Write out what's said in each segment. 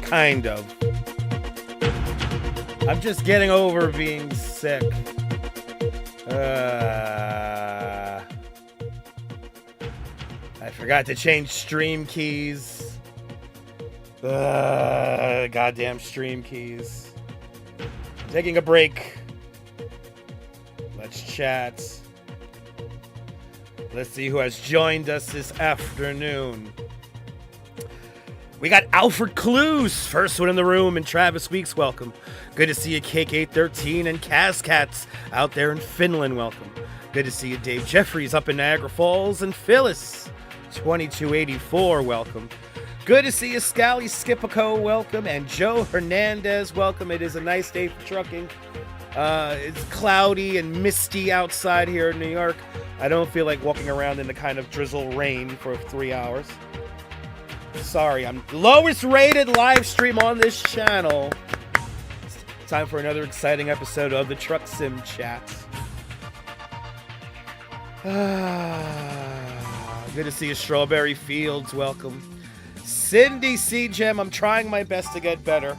Kind of. I'm just getting over being sick. I forgot to change stream keys. Goddamn stream keys. Taking a break. Let's chat. Let's see who has joined us this afternoon. We got Alfred Clues, first one in the room, and Travis Weeks, welcome. Good to see you, Cake813 and Cascats out there in Finland, welcome. Good to see you, Dave Jeffries up in Niagara Falls, and Phyllis 2284, welcome. Good to see you, Scally Skipico, welcome, and Joe Hernandez, welcome. It is a nice day for trucking. It's cloudy and misty outside here in New York. I don't feel like walking around in the kind of drizzle rain for 3 hours. Sorry, I'm lowest rated live stream on this channel. It's time for another exciting episode of the Truck Sim Chat. Good to see you, Strawberry Fields, welcome. Cindy C. Gem, I'm trying my best to get better.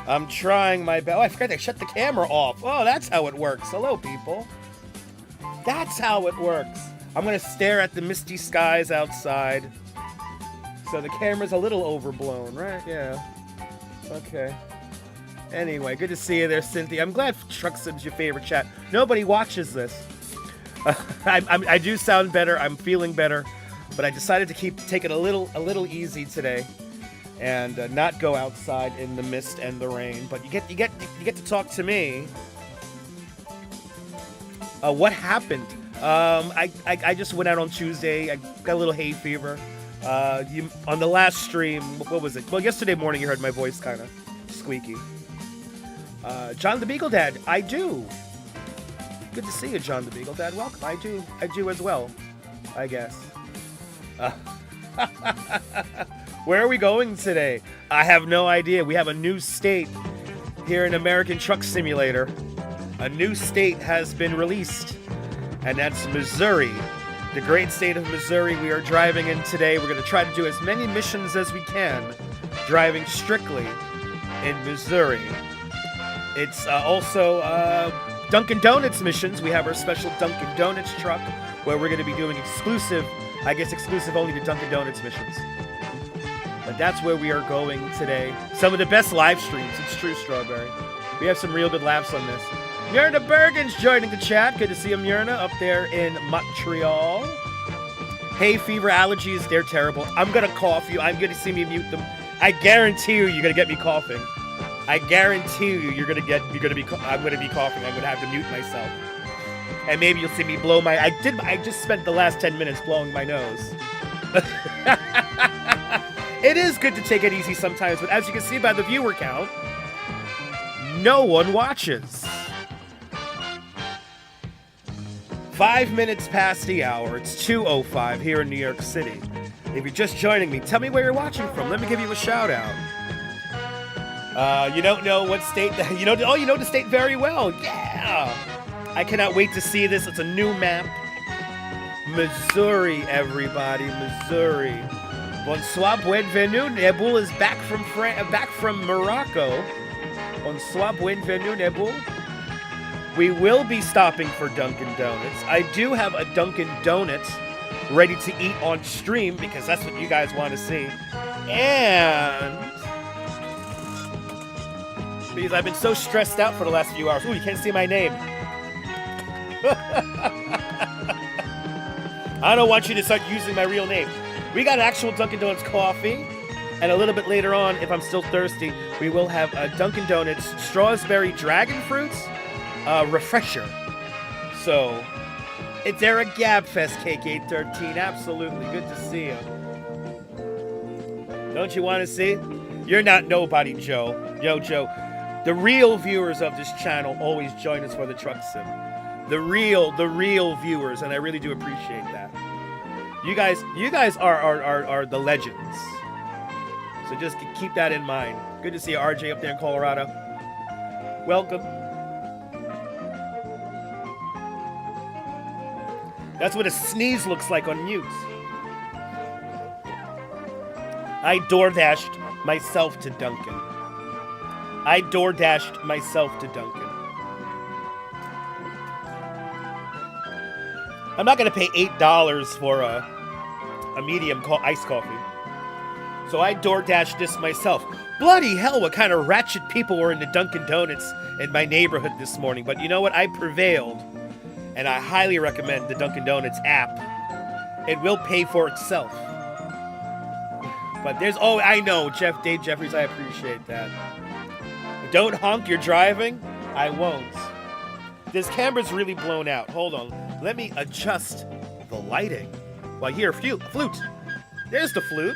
I'm trying my best. Oh, I forgot to shut the camera off. Oh, that's how it works. Hello, people. That's how it works. I'm going to stare at the misty skies outside. So the camera's a little overblown, right? Yeah. Okay. Anyway, good to see you there, Cynthia. I'm glad Truck Sim's your favorite chat. Nobody watches this. I do sound better. I'm feeling better. But I decided to take it a little easy today. And not go outside in the mist and the rain, but you get to talk to me. What happened? I just went out on Tuesday. I got a little hay fever. On the last stream, what was it? Well, yesterday morning you heard my voice kind of squeaky. John the Beagle Dad, I do. Good to see you, John the Beagle Dad. Welcome. I do as well, I guess. Where are we going today? I have no idea. We have a new state here in American Truck Simulator. A new state has been released, and that's Missouri. The great state of Missouri we are driving in today. We're going to try to do as many missions as we can, driving strictly in Missouri. It's also Dunkin' Donuts missions. We have our special Dunkin' Donuts truck, where we're going to be doing exclusive only to Dunkin' Donuts missions. But that's where we are going today. Some of the best live streams. It's true, Strawberry. We have some real good laughs on this. Myrna Bergen's joining the chat. Good to see you, Myrna, up there in Montreal. Hay fever, allergies, they're terrible. I'm going to cough you. I'm going to see me mute them. I guarantee you, you're going to get me coughing. I guarantee you, I'm going to be coughing. I'm going to have to mute myself. And maybe you'll see me blow my... I just spent the last 10 minutes blowing my nose. It is good to take it easy sometimes, but as you can see by the viewer count, no one watches. 5 minutes past the hour. It's 2:05 here in New York City. If you're just joining me, tell me where you're watching from. Let me give you a shout out. You don't know what state... you know the state very well. Yeah! I cannot wait to see this. It's a new map. Missouri, everybody. Missouri. Bonsoir, bienvenue. Nebul is back from Morocco. Bonsoir, bienvenue, Nebul. We will be stopping for Dunkin' Donuts. I do have a Dunkin' Donuts ready to eat on stream because that's what you guys want to see. And because I've been so stressed out for the last few hours. Ooh, you can't see my name. I don't want you to start using my real name. We got actual Dunkin' Donuts coffee, and a little bit later on, if I'm still thirsty, we will have a Dunkin' Donuts strawberry dragon fruits refresher. So, they're a Gab Fest, Cake813. Absolutely, good to see you. Don't you want to see? You're not nobody, Joe. Yo, Joe. The real viewers of this channel always join us for the Truck Sim. The real viewers, and I really do appreciate that. You guys are the legends. So just keep that in mind. Good to see you, RJ, up there in Colorado. Welcome. That's what a sneeze looks like on mute. I DoorDashed myself to Dunkin'. I door dashed myself to Dunkin'. I'm not gonna pay $8 for a medium iced coffee. So I door dashed this myself. Bloody hell, what kind of ratchet people were in the Dunkin' Donuts in my neighborhood this morning. But you know what? I prevailed. And I highly recommend the Dunkin' Donuts app. It will pay for itself. But there's, oh, I know, Dave Jeffries, I appreciate that. Don't honk, you're driving? I won't. This camera's really blown out. Hold on. Let me adjust the lighting. Well, here, flute. There's the flute.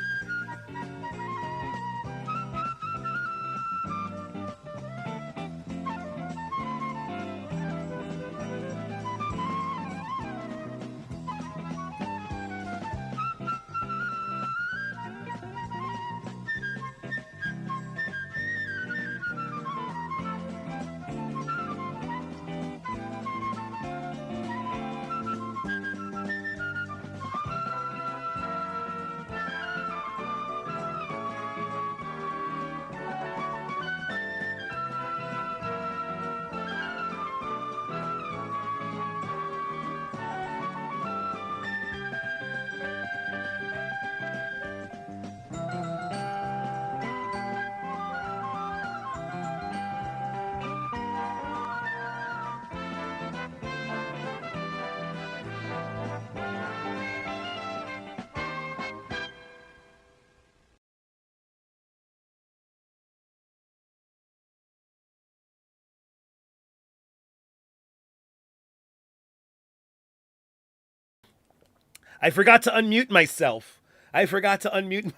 I forgot to unmute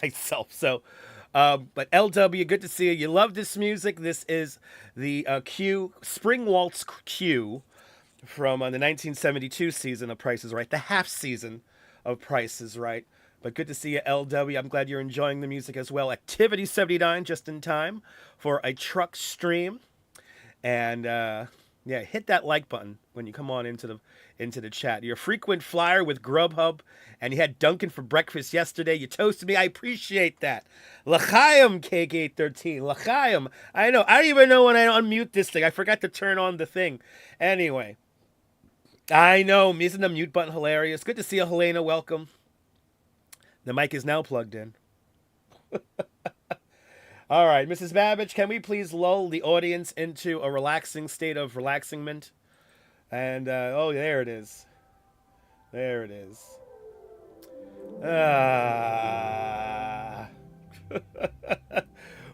myself. So, but LW, good to see you. You love this music. This is the Spring Waltz Q from the 1972 season of Price is Right, the half season of Price is Right. But good to see you, LW. I'm glad you're enjoying the music as well. Activity79, just in time for a truck stream. And yeah, hit that like button when you come on into the chat. You're a frequent flyer with Grubhub, and you had Dunkin' for breakfast yesterday. You toasted me. I appreciate that. L'chaim, Cake813. L'chaim. I know. I don't even know when I unmute this thing. I forgot to turn on the thing. Anyway. I know. Isn't the mute button hilarious? Good to see you, Helena. Welcome. The mic is now plugged in. All right, Mrs. Babbage, can we please lull the audience into a relaxing state of relaxingment? And, oh, there it is. There it is.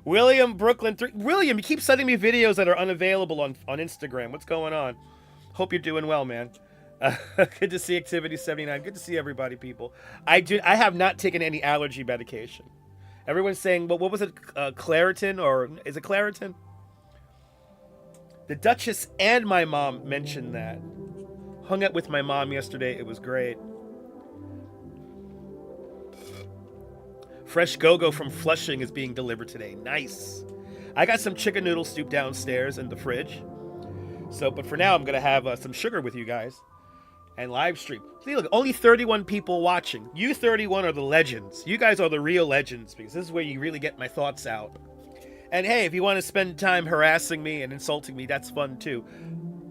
William Brooklyn 3. William, you keep sending me videos that are unavailable on Instagram. What's going on? Hope you're doing well, man. Good to see Activity79. Good to see everybody, people. I have not taken any allergy medication. Everyone's saying, well, what was it, Claritin, or is it Claritin? The Duchess and my mom mentioned that. Hung out with my mom yesterday. It was great. Fresh go-go from Flushing is being delivered today. Nice. I got some chicken noodle soup downstairs in the fridge. So, but for now, I'm going to have some sugar with you guys. And live stream. See, look, only 31 people watching. You 31 are the legends. You guys are the real legends, because this is where you really get my thoughts out. And hey, if you want to spend time harassing me and insulting me, that's fun too.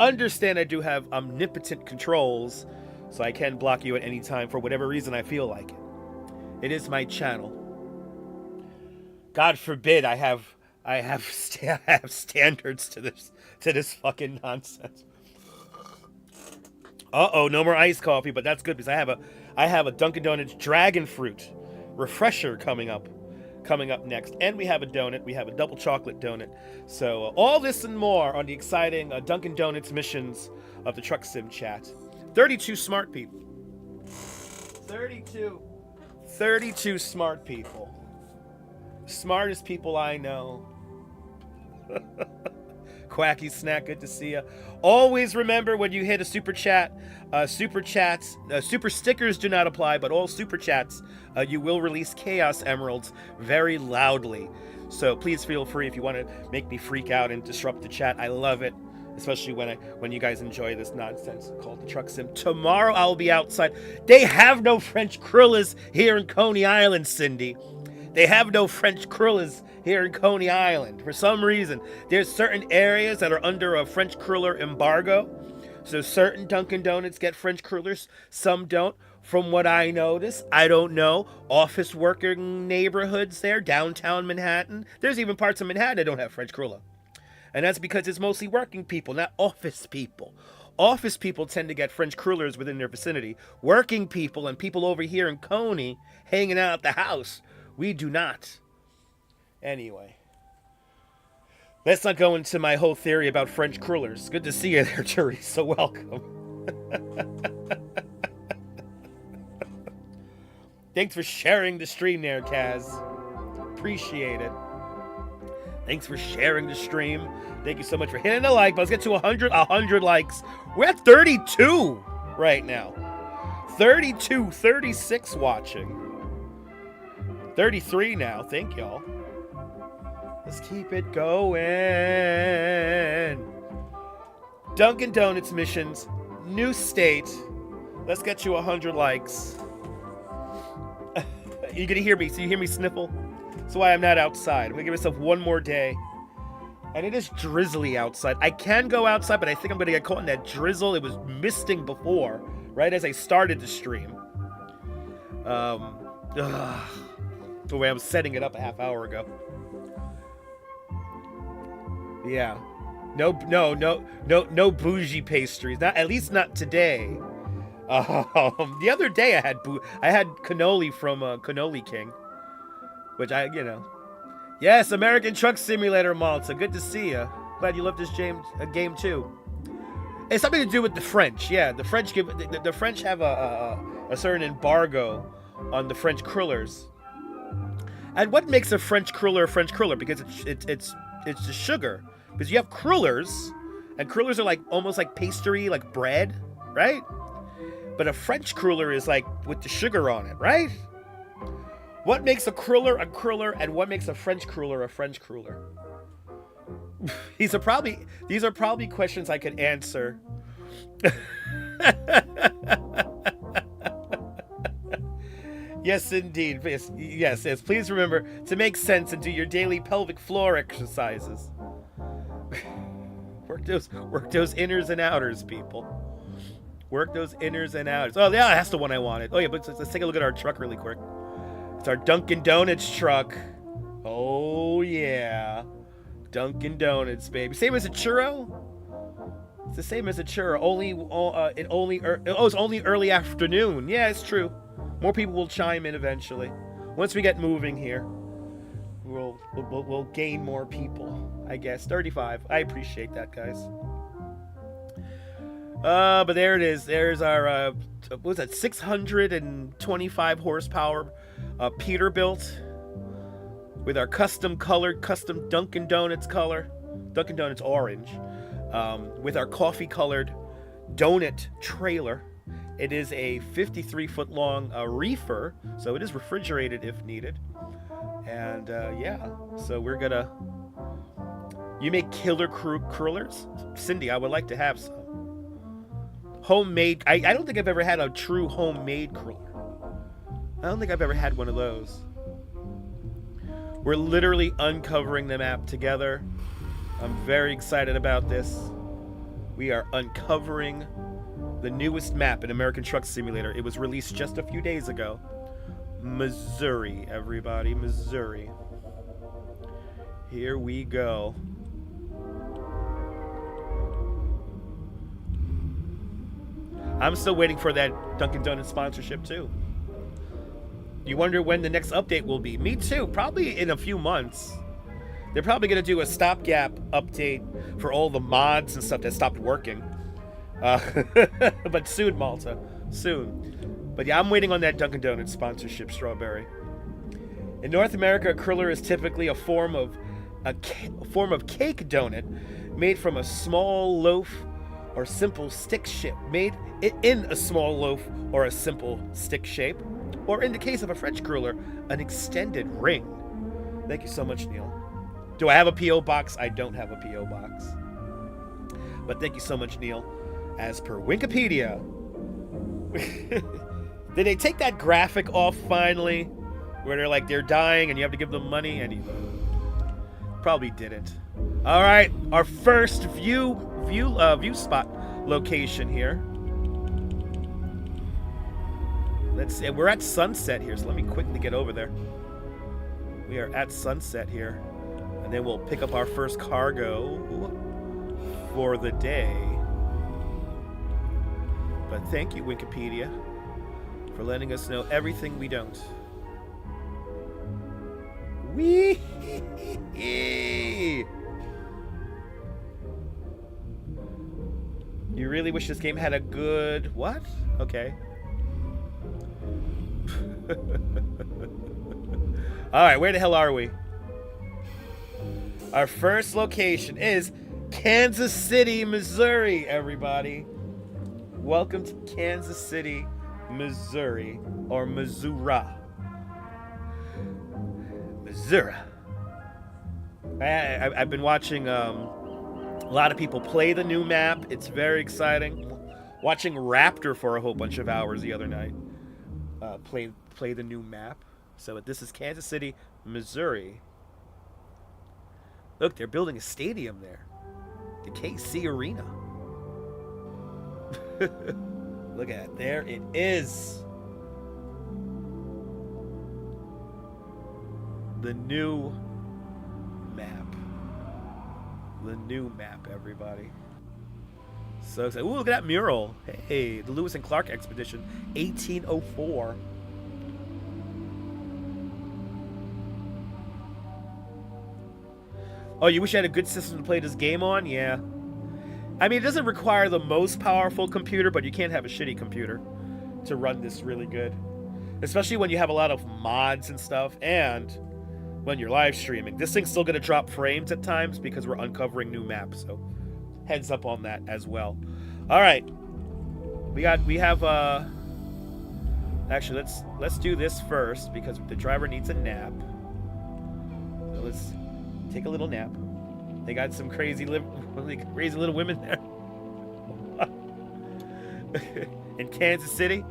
Understand I do have omnipotent controls, so I can block you at any time for whatever reason I feel like it. It is my channel. God forbid I have standards to this fucking nonsense. Uh-oh, no more iced coffee, but that's good because I have a Dunkin' Donuts Dragon Fruit refresher coming up next. And we have a donut. We have a double chocolate donut. So all this and more on the exciting Dunkin' Donuts missions of the Truck Sim chat. 32 smart people. 32 smart people. Smartest people I know. Quacky Snack, good to see you. Always remember when you hit a super chat, super stickers do not apply, but all super chats, you will release Chaos Emeralds very loudly. So please feel free if you want to make me freak out and disrupt the chat. I love it, especially when you guys enjoy this nonsense called the Truck Sim. Tomorrow I'll be outside. They have no French crullers here in Coney Island, Cindy. They have no French crullers here in Coney Island. For some reason, there's certain areas that are under a French cruller embargo. So certain Dunkin' Donuts get French crullers, some don't. From what I notice, I don't know, office working neighborhoods there, downtown Manhattan. There's even parts of Manhattan that don't have French cruller. And that's because it's mostly working people, not office people. Office people tend to get French crullers within their vicinity. Working people and people over here in Coney hanging out at the house, we do not. Anyway, let's not go into my whole theory about French crullers. Good to see you there, Teresa. Welcome. Thanks for sharing the stream there, Kaz. Appreciate it. Thanks for sharing the stream. Thank you so much for hitting the like. But let's get to 100 likes. We're at 32 right now. 32, 36 watching. 33 now. Thank y'all. Let's keep it going. Dunkin' Donuts missions. New state. Let's get you 100 likes. You're going to hear me. So you hear me sniffle? That's why I'm not outside. I'm going to give myself one more day. And it is drizzly outside. I can go outside, but I think I'm going to get caught in that drizzle. It was misting before, right as I started the stream. The way I'm setting it up a half hour ago. Yeah. No bougie pastries. Not, at least not today. The other day I had cannoli from Cannoli King. Which Yes, American Truck Simulator, Malta. Good to see you. Glad you love this game too. It's something to do with the French. Yeah, the French the French have a certain embargo on the French crullers. And what makes a French cruller a French cruller? Because it's the sugar. Because you have crullers, and crullers are like almost like pastry, like bread, right? But a French cruller is like with the sugar on it, right? What makes a cruller, and what makes a French cruller a French cruller? These are probably questions I could answer. Yes, indeed. Yes. Please remember to make sense and do your daily pelvic floor exercises. Work those inners and outers, people. Work those inners and outers. Oh, yeah, that's the one I wanted. Oh, yeah, but let's take a look at our truck really quick. It's our Dunkin' Donuts truck. Oh, yeah. Dunkin' Donuts, baby. Same as a churro? It's the same as a churro. It's only early afternoon. Yeah, it's true. More people will chime in eventually. Once we get moving here, we'll gain more people, I guess. 35. I appreciate that, guys. But there it is. There's our, what was that, 625 horsepower Peterbilt with our custom Dunkin' Donuts color, Dunkin' Donuts orange, with our coffee colored donut trailer. It is a 53-foot long reefer, so it is refrigerated if needed. And yeah, so we're gonna. You make killer crullers, Cindy? I would like to have some. Homemade. I don't think I've ever had a true homemade cruller. I don't think I've ever had one of those. We're literally uncovering the map together. I'm very excited about this. We are uncovering the newest map in American Truck Simulator. It was released just a few days ago. Missouri, everybody, Missouri. Here we go. I'm still waiting for that Dunkin' Donuts sponsorship too. You wonder when the next update will be. Me too, probably in a few months. They're probably going to do a stopgap update for all the mods and stuff that stopped working. But soon, Malta. Soon. But yeah, I'm waiting on that Dunkin' Donuts sponsorship, Strawberry. In North America, a cruller is typically a form of cake donut made from a small loaf or simple stick shape. Made in a small loaf or a simple stick shape. Or in the case of a French cruller, an extended ring. Thank you so much, Neil. Do I have a P.O. box? I don't have a P.O. box. But thank you so much, Neil. As per Wikipedia. Did they take that graphic off finally? where they're dying and you have to give them money, and you probably didn't. All right, our first view spot location here. Let's see. We're at Sunset here, so let me quickly get over there. We are at Sunset here, and then we'll pick up our first cargo for the day. But thank you, Wikipedia, for letting us know everything we don't. Wee! You really wish this game had a good... What? Okay. Alright, where the hell are we? Our first location is Kansas City, Missouri, everybody. Welcome to Kansas City, Missouri, or Missouri. Missouri. I've been watching a lot of people play the new map. It's very exciting. Watching Raptor for a whole bunch of hours the other night. Play the new map. So this is Kansas City, Missouri. Look, they're building a stadium there. The KC Arena. Look at it. There it is. The new map. The new map, everybody. So excited. Ooh, look at that mural. Hey, the Lewis and Clark expedition, 1804. Oh, you wish you had a good system to play this game on? Yeah. I mean, it doesn't require the most powerful computer, but you can't have a shitty computer to run this really good. Especially when you have a lot of mods and stuff, and when you're live streaming. This thing's still going to drop frames at times because we're uncovering new maps, so heads up on that as well. All right. We have actually, let's do this first because the driver needs a nap. So let's take a little nap. They got some crazy little women there. In Kansas City.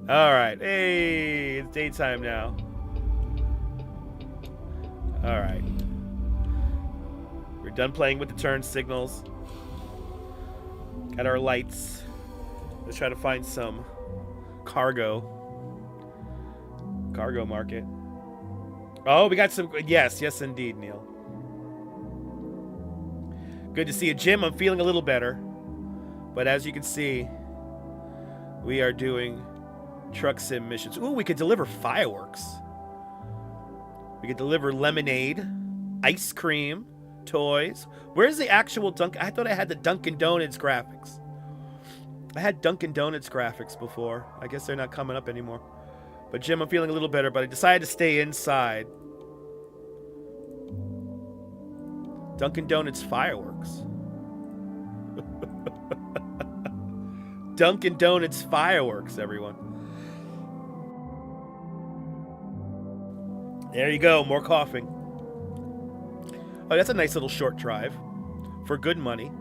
All right. Hey, it's daytime now. All right. We're done playing with the turn signals. Got our lights. Let's try to find some cargo market. Oh, we got some. Yes, indeed, Neil. Good to see you, Jim. I'm feeling a little better. But as you can see, we are doing truck sim missions. Ooh, we could deliver fireworks. We could deliver lemonade, ice cream, toys. Where's the actual Dunkin'? I thought I had the Dunkin' Donuts graphics. I had Dunkin' Donuts graphics before. I guess they're not coming up anymore. But Jim, I'm feeling a little better, but I decided to stay inside. Dunkin' Donuts fireworks. Dunkin' Donuts fireworks, everyone. There you go, more coughing. Oh, that's a nice little short drive for good money.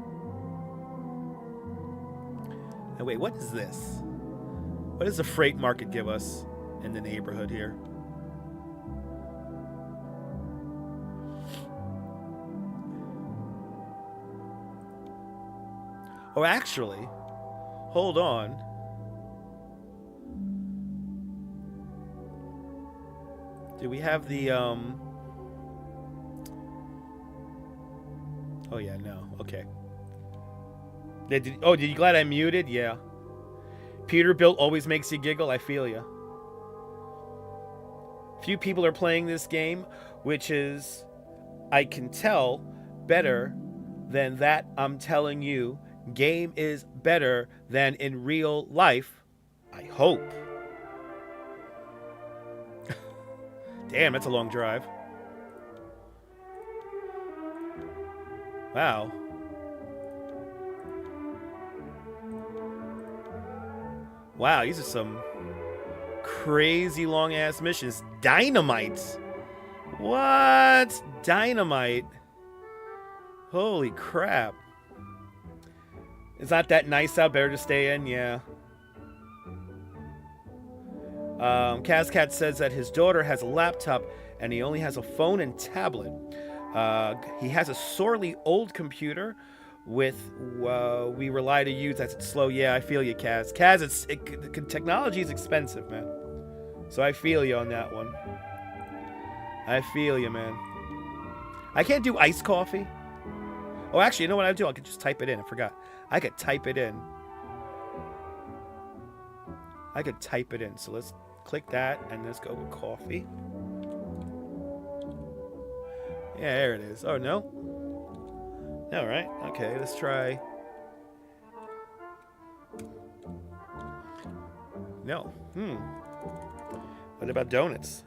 And wait, what is this? What does the freight market give us in the neighborhood here? Oh, actually, hold on. Do we have the, Oh, yeah, no. Okay. Did you glad I muted? Yeah. Peterbilt always makes you giggle. I feel ya. Few people are playing this game, which is, I can tell, better than that. I'm telling you, game is better than in real life. I hope. Damn, that's a long drive. Wow. Wow, these are some crazy long-ass missions. Dynamite! What? Dynamite? Holy crap. It's not that nice out. Better to stay in, yeah. Kazcat says that his daughter has a laptop and he only has a phone and tablet. He has a sorely old computer with we rely to use that's slow. Yeah, I feel you, Kaz. Kaz, technology is expensive, man. So I feel you on that one. I feel you, man. I can't do iced coffee. Oh, actually, you know what I do? I could just type it in. I forgot. I could type it in. I could type it in. So let's click that and let's go with coffee. Yeah, there it is. Oh, no? All right. Okay, let's try. No. What about donuts?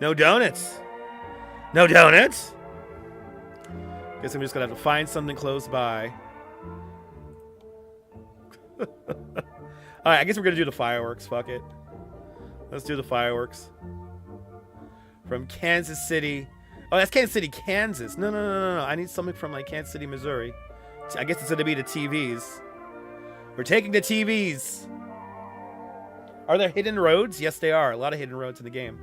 No donuts. No donuts? Guess I'm just going to have to find something close by. All right, I guess we're going to do the fireworks. Fuck it. Let's do the fireworks. From Kansas City. Oh, that's Kansas City, Kansas. No. I need something from like Kansas City, Missouri. I guess it's going to be the TVs. We're taking the TVs. Are there hidden roads? Yes, they are. A lot of hidden roads in the game.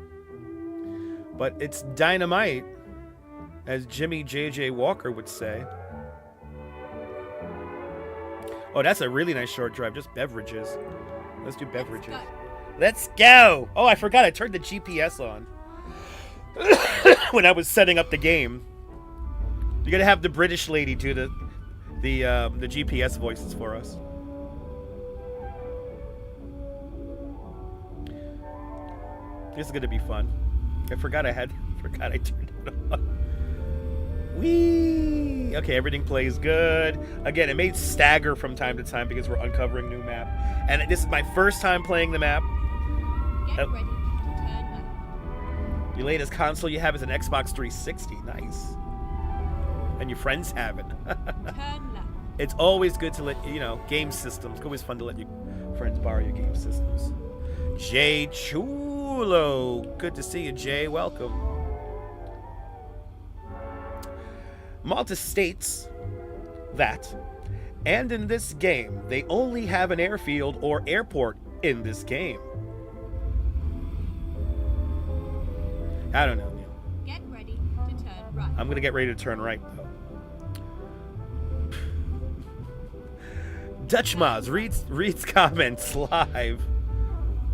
But it's dynamite, as Jimmy J.J. Walker would say. Oh, that's a really nice short drive. Just beverages. Let's do beverages. Let's go. Oh, I forgot. I turned the GPS on when I was setting up the game. You're gonna have the British lady do the GPS voices for us. This is gonna be fun. I forgot I turned it on. Whee! Okay, everything plays good. Again, it may stagger from time to time because we're uncovering new map. And this is my first time playing the map. Get ready to turn left. Your latest console you have is an Xbox 360. Nice. And your friends have it. Turn left. It's always good to let, game systems. It's always fun to let your friends borrow your game systems. Jay Chulo. Good to see you, Jay. Welcome. Malta states that, and in this game, they only have an airfield or airport in this game. I don't know, Neil. Get ready to turn right. I'm going to get ready to turn right, though. Dutch Moz reads comments live.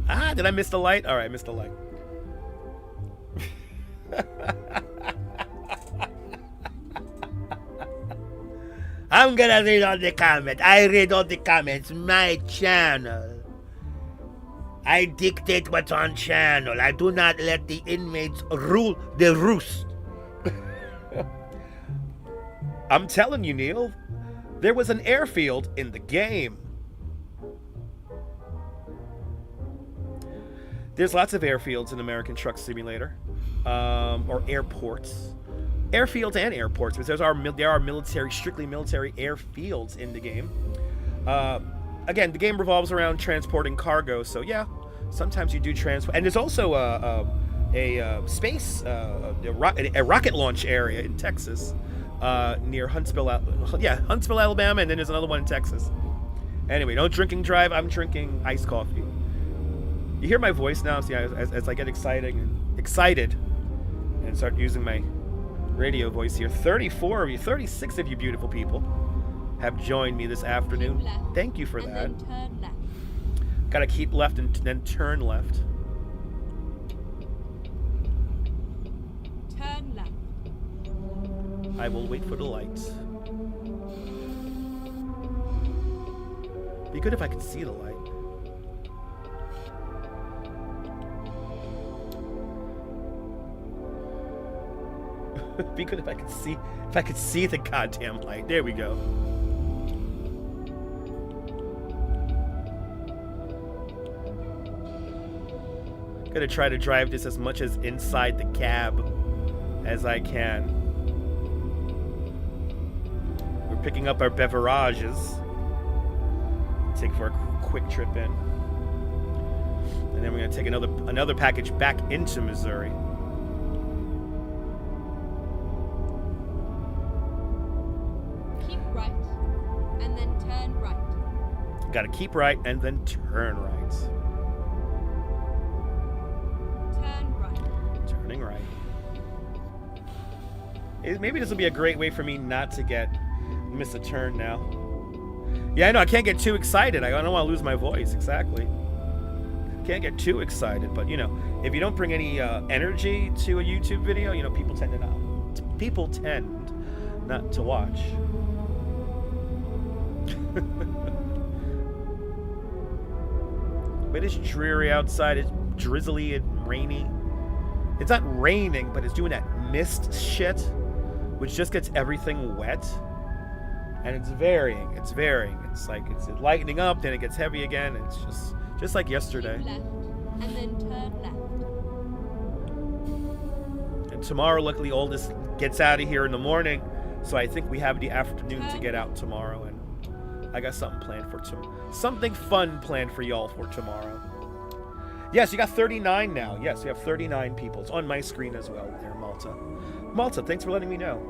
Ah, did I miss the light? All right, I missed the light. I'm gonna read all the comments. I read all the comments. My channel. I dictate what's on channel. I do not let the inmates rule the roost. I'm telling you, Neil, there was an airfield in the game. There's lots of airfields in American Truck Simulator, or airports. Airfields and airports, because there are strictly military airfields in the game. Again, the game revolves around transporting cargo, so yeah, sometimes you do transport. And there's also a rocket launch area in Texas, near Huntsville, Alabama, and then there's another one in Texas. Anyway, don't drink and drive. I'm drinking iced coffee. You hear my voice now, see, as I get excited and start using my radio voice here. 34 of you, 36 of you beautiful people have joined me this afternoon. Thank you for that. Then turn left. Gotta keep left and then turn left. Turn left. I will wait for the lights. Be good if I could see the light. Be good if I could see the goddamn light. There we go. Gonna try to drive this as much as inside the cab as I can. We're picking up our beverages. Take for a quick trip in. And then we're gonna take another package back into Missouri. Got to keep right and then turn right. Maybe this will be a great way for me not to miss a turn now. Yeah, I know, I can't get too excited. I don't want to lose my voice, exactly. Can't get too excited, but you know, if you don't bring any energy to a YouTube video, you know, people tend not to watch. But it's dreary outside. It's drizzly and rainy. It's not raining, but it's doing that mist shit, which just gets everything wet. And it's varying. It's varying. It's like it's lightening up, then it gets heavy again. It's just like yesterday. Keep left, and then turn left. And tomorrow, luckily, Oldest gets out of here in the morning, so I think we have the afternoon to get out tomorrow. And I got something planned for tomorrow. Something fun planned for y'all for tomorrow. Yes, you got 39 now. Yes, we have 39 people. It's on my screen as well there, Malta. Malta, thanks for letting me know.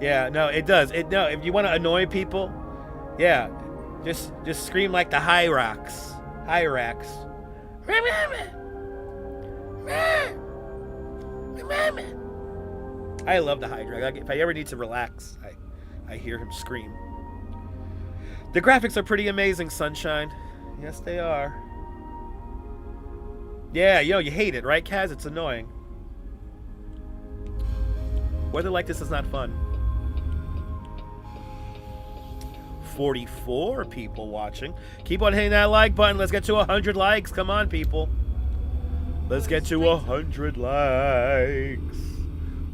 Yeah, no, it does. No, if you want to annoy people, yeah, just scream like the Hyrax. Hyrax. I love the Hydra. If I ever need to relax, I hear him scream. The graphics are pretty amazing, Sunshine. Yes, they are. Yeah, yo, you hate it, right, Kaz? It's annoying. Weather like this is not fun. 44 people watching. Keep on hitting that like button. Let's get to 100 likes. Come on, people. Let's get to 100 likes.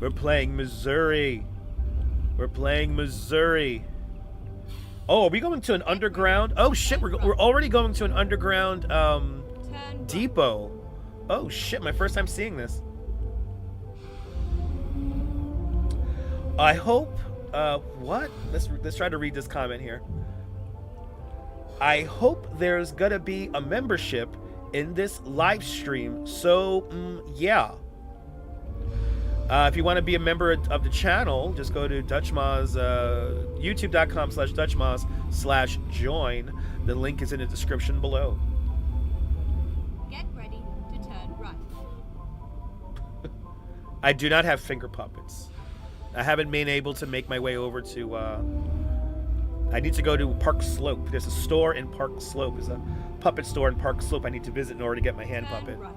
We're playing Missouri. We're playing Missouri. Oh, are we going to an underground? Oh, shit. We're already going to an underground depot. Oh, shit. My first time seeing this. I hope... what? Let's try to read this comment here. I hope there's gonna be a membership in this live stream. So, yeah. If you want to be a member of the channel, just go to DutchMoz, youtube.com/DutchMoz/join. The link is in the description below. Get ready to turn right. I do not have finger puppets. I haven't been able to make my way over to, I need to go to Park Slope. There's a store in Park Slope. There's a puppet store in Park Slope I need to visit in order to get my hand puppet. Right.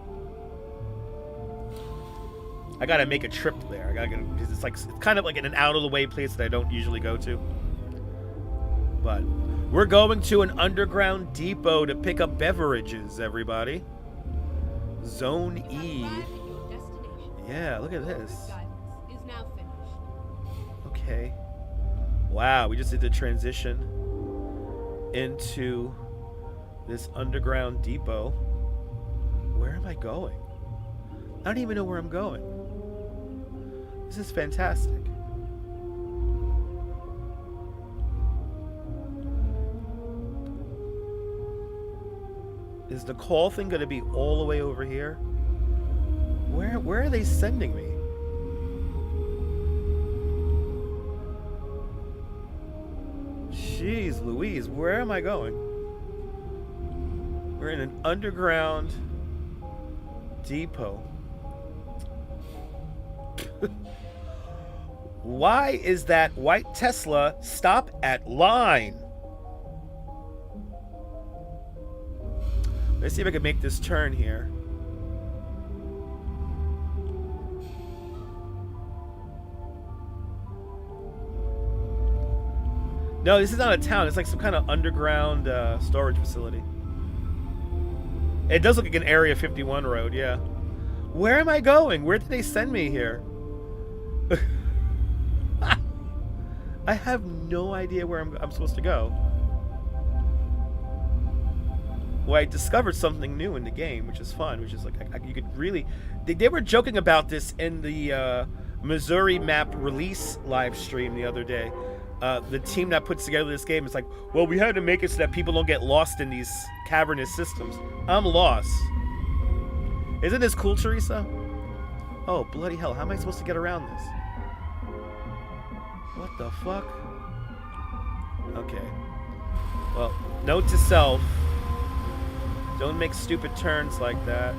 I gotta make a trip there. I gotta get, because it's kind of like in an out-of-the-way place that I don't usually go to. But we're going to an underground depot to pick up beverages, everybody. Zone E. Yeah, look at this. Is now finished. Okay. Wow, we just did the transition into this underground depot. Where am I going? I don't even know where I'm going. This is fantastic. Is the call thing going to be all the way over here? Where are they sending me? Jeez Louise, where am I going? We're in an underground depot. Why is that white Tesla stop at line? Let's see if I can make this turn here. No, this is not a town. It's like some kind of underground storage facility. It does look like an Area 51 road, yeah. Where am I going? Where did they send me here? I have no idea where I'm supposed to go. Well, I discovered something new in the game, which is fun, which is like, you could really... They were joking about this in the Missouri map release live stream the other day. The team that puts together this game is like, well, we had to make it so that people don't get lost in these cavernous systems. I'm lost. Isn't this cool, Teresa? Oh, bloody hell. How am I supposed to get around this? What the fuck? Okay. Well, note to self. Don't make stupid turns like that.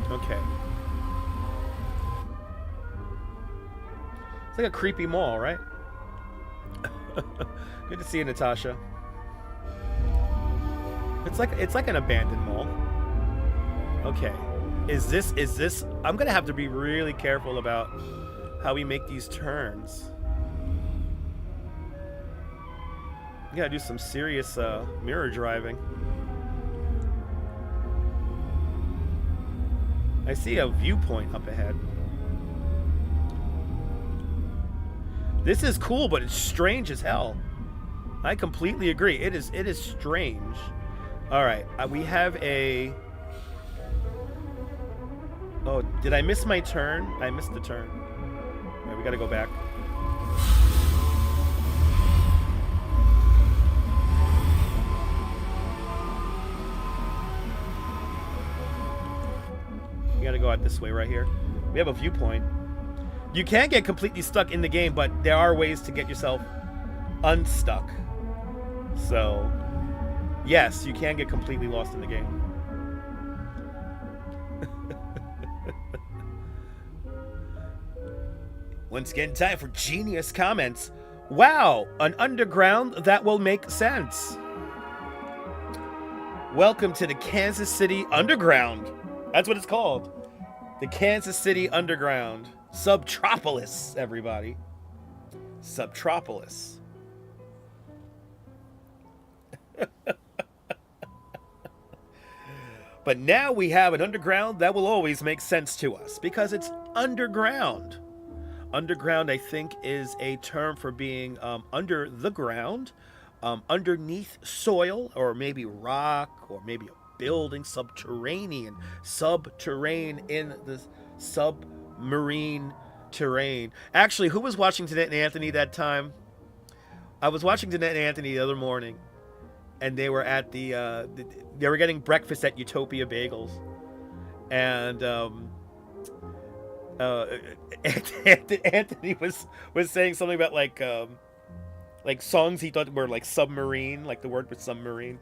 Okay. It's like a creepy mall, right? Good to see you, Natasha. It's like an abandoned mall. Okay. Is this I'm gonna have to be really careful about how we make these turns. You gotta do some serious mirror driving. I see a viewpoint up ahead. This is cool, but it's strange as hell. I completely agree. It is strange. All right, we have a. Oh, did I miss my turn? I missed the turn. All right, we gotta go back. We gotta go out this way right here. We have a viewpoint. You can get completely stuck in the game, but there are ways to get yourself unstuck. So, yes, you can get completely lost in the game. Once again, time for genius comments. Wow, an underground that will make sense. Welcome to the Kansas City Underground. That's what it's called. The Kansas City Underground. Subtropolis, everybody. Subtropolis. But now we have an underground that will always make sense to us because it's underground. Underground, I think, is a term for being under the ground, underneath soil, or maybe rock, or maybe a building, subterranean in the submarine terrain. Actually, who was watching Jeanette and Anthony that time? I was watching Jeanette and Anthony the other morning, and they were at they were getting breakfast at Utopia Bagels, and Anthony was saying something about like songs he thought were like submarine, like the word for submarine.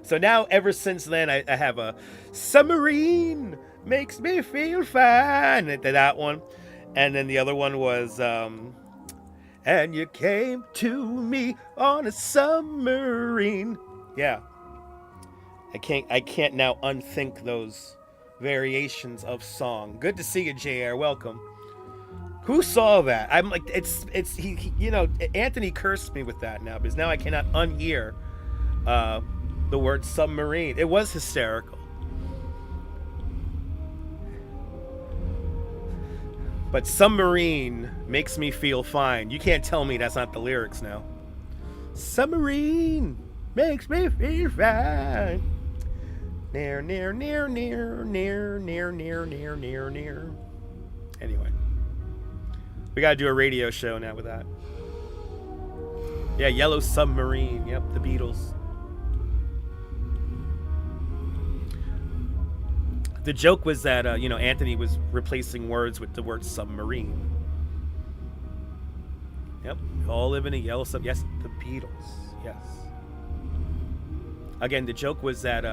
So now, ever since then, I have a submarine makes me feel fine. That one, and then the other one was and you came to me on a submarine. Yeah, I can't now unthink those variations of song. Good to see you, JR. Welcome. Who saw that? I'm like, it's he you know, Anthony cursed me with that now because now I cannot unhear the word submarine. It was hysterical. But submarine makes me feel fine. You can't tell me that's not the lyrics now. Submarine makes me feel fine. Near. Anyway, we gotta do a radio show now with that. Yeah, Yellow Submarine. Yep, the Beatles. The joke was that Anthony was replacing words with the word submarine. Yep, we all live in a yellow sub. Yes, the Beatles. Yes. Again, the joke was that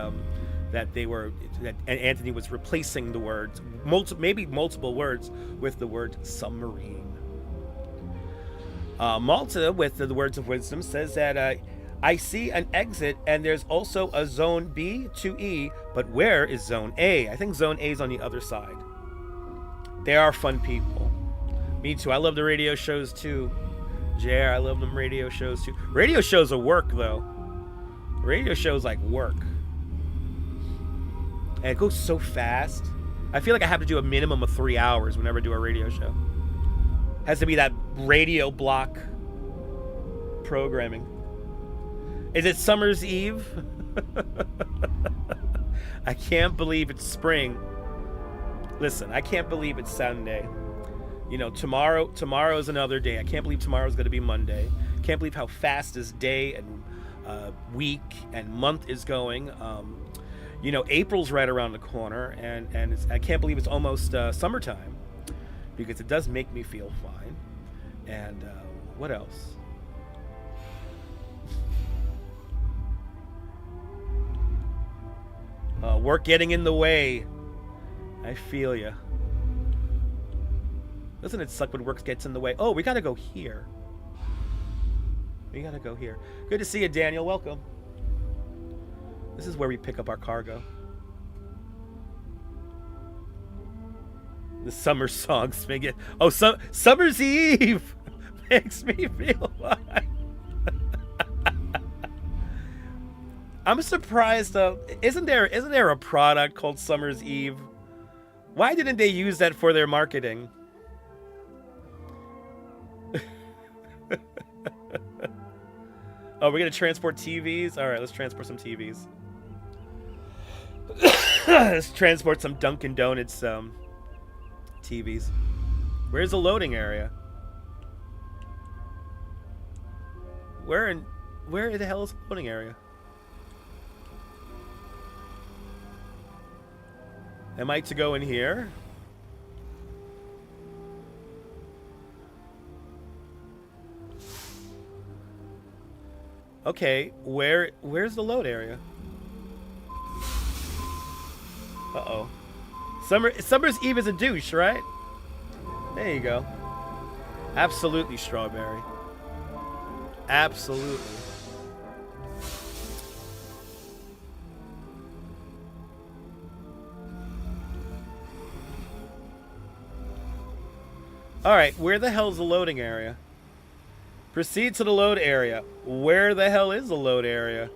that Anthony was replacing the words, maybe multiple words, with the word submarine. Malta, with the words of wisdom, says that I see an exit and there's also a zone B to E, but where is zone A? I think zone A is on the other side. They are fun people. Me too. I love the radio shows too. JR, I love them radio shows too. Radio shows are work though. Radio shows like work. And it goes so fast. I feel like I have to do a minimum of 3 hours whenever I do a radio show. Has to be that radio block programming. Is it Summer's Eve? I can't believe it's spring. Listen, I can't believe it's Sunday. You know, tomorrow is another day. I can't believe tomorrow's going to be Monday. Can't believe how fast this day and week and month is going. April's right around the corner, and I can't believe it's almost summertime. because it does make me feel fine. And what else? Work getting in the way. I feel ya. Doesn't it suck when work gets in the way? Oh, we gotta go here. We gotta go here. Good to see you, Daniel. Welcome. This is where we pick up our cargo. The summer song, Spigot. Oh, Summer's Eve makes me feel fine. I'm surprised though. Isn't there a product called Summer's Eve? Why didn't they use that for their marketing? Oh, we're gonna transport TVs? Alright, let's transport some TVs. Let's transport some Dunkin' Donuts TVs. Where's the loading area? Where the hell is the loading area? Am I to go in here? Okay, where's the load area? Uh-oh. Summer's Eve is a douche, right? There you go. Absolutely, Strawberry. Absolutely. Alright, where the hell's the loading area? Proceed to the load area. Where the hell is the load area?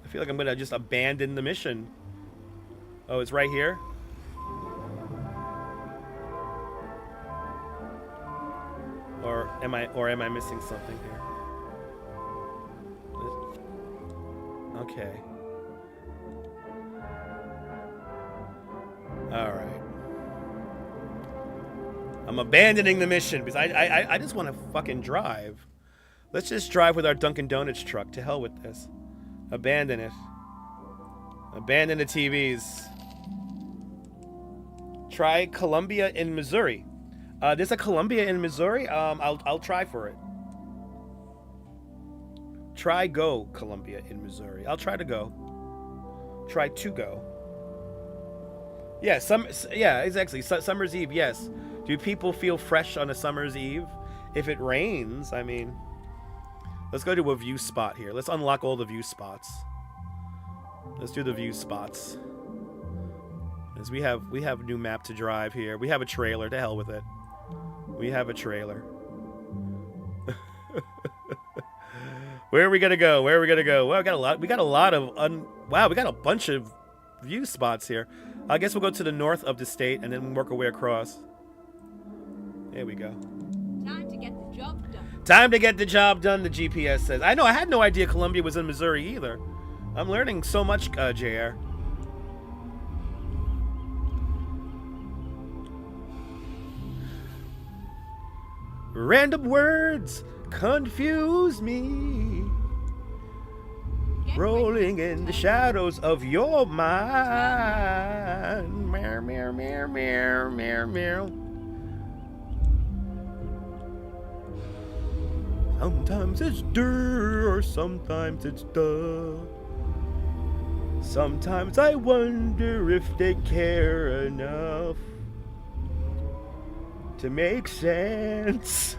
I feel like I'm gonna just abandon the mission. Oh, it's right here? Or am I missing something here? Okay. Alright. I'm abandoning the mission because I just want to fucking drive. Let's just drive with our Dunkin' Donuts truck. To hell with this. Abandon it. Abandon the TVs. Try Columbia in Missouri. There's a Columbia in Missouri. I'll try for it. Try go Columbia in Missouri. I'll try to go. Try to go. Yeah, yeah, exactly. Summer's Eve, yes. Do people feel fresh on a summer's eve? If it rains, I mean, let's go to a view spot here. Let's unlock all the view spots. Let's do the view spots. As we have a new map to drive here. We have a trailer. To hell with it. We have a trailer. Where are we gonna go? Where are we gonna go? Well, we got a lot of wow, we got a bunch of view spots here. I guess we'll go to the north of the state and then work our way across. There we go. Time to get the job done. Time to get the job done, the GPS says. I know, I had no idea Columbia was in Missouri either. I'm learning so much, JR. Random words confuse me. Rolling in the shadows of your mind. Meow, meow, meow, meow, meow, meow. Sometimes it's or sometimes it's duh. Sometimes I wonder if they care enough to make sense.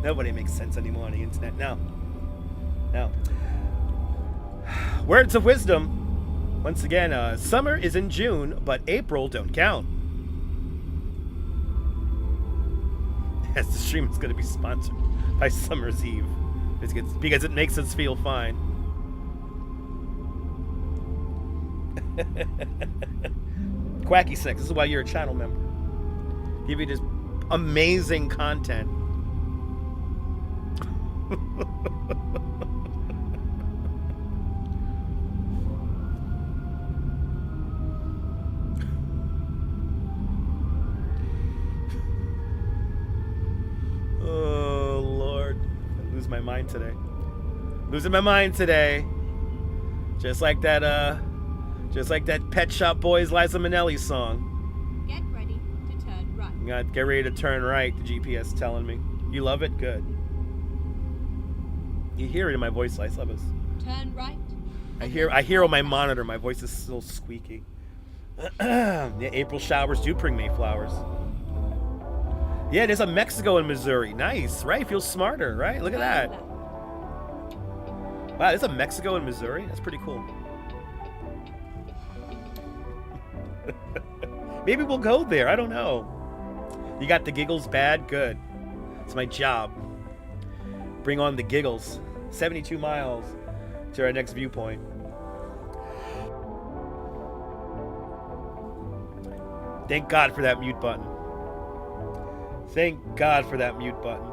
Nobody makes sense anymore on the internet now. No. Words of wisdom. Once again, summer is in June, but April don't count. Yes, the stream is going to be sponsored by Summer's Eve. Because it makes us feel fine. Quacky Sex, this is why you're a channel member. Give you this amazing content. Oh, Lord. I lose my mind today. Losing my mind today. Just like that Pet Shop Boys Liza Minnelli song. Get ready to turn right. You gotta get ready to turn right, the GPS telling me. You love it? Good. You hear it in my voice, I love this. Turn right. I hear on my monitor, my voice is still squeaky. Yeah, April showers do bring May flowers. Yeah, there's a Mexico in Missouri. Nice, right? Feels smarter, right? Look at that. Wow, there's a Mexico in Missouri? That's pretty cool. Maybe we'll go there. I don't know. You got the giggles bad? Good. It's my job. Bring on the giggles. 72 miles to our next viewpoint. Thank God for that mute button. Thank God for that mute button.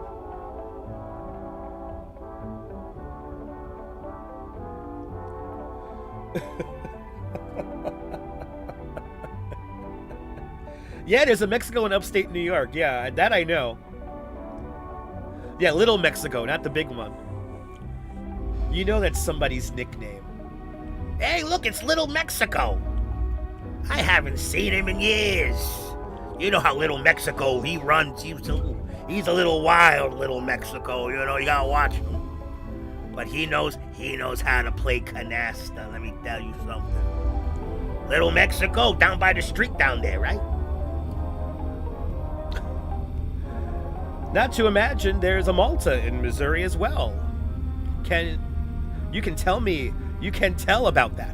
Yeah, there's a Mexico in upstate New York. Yeah, that I know. Yeah, Little Mexico, not the big one. You know that's somebody's nickname. Hey, look, it's Little Mexico. I haven't seen him in years. You know how Little Mexico, he runs. He's a little wild, Little Mexico. You know, you gotta watch him. But he knows how to play canasta. Let me tell you something. Little Mexico, down by the street down there, right? Not to imagine there's a Malta in Missouri as well. You can tell about that.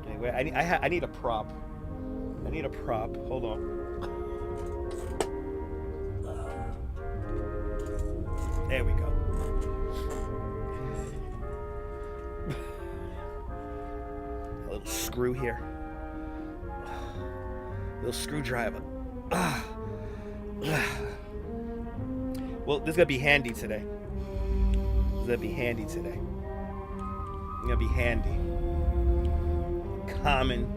Anyway, I need a prop. I need a prop. Hold on. There we go. A little screw here. A little screwdriver. Well, this is gonna be handy today. I'm gonna be handy. Common.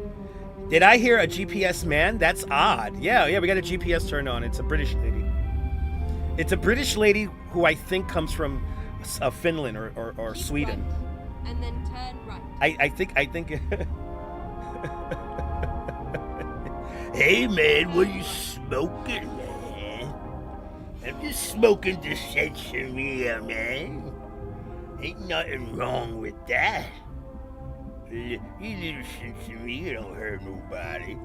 Did I hear a GPS man? That's odd. Yeah, we got a GPS turned on. It's a British lady. It's a British lady who I think comes from Finland or Keep Sweden. right, and then turn right. I think. Hey man, what are you smoking, man? I'm just smoking the sensoria, man. Ain't nothing wrong with that. You little sensoria don't hurt nobody.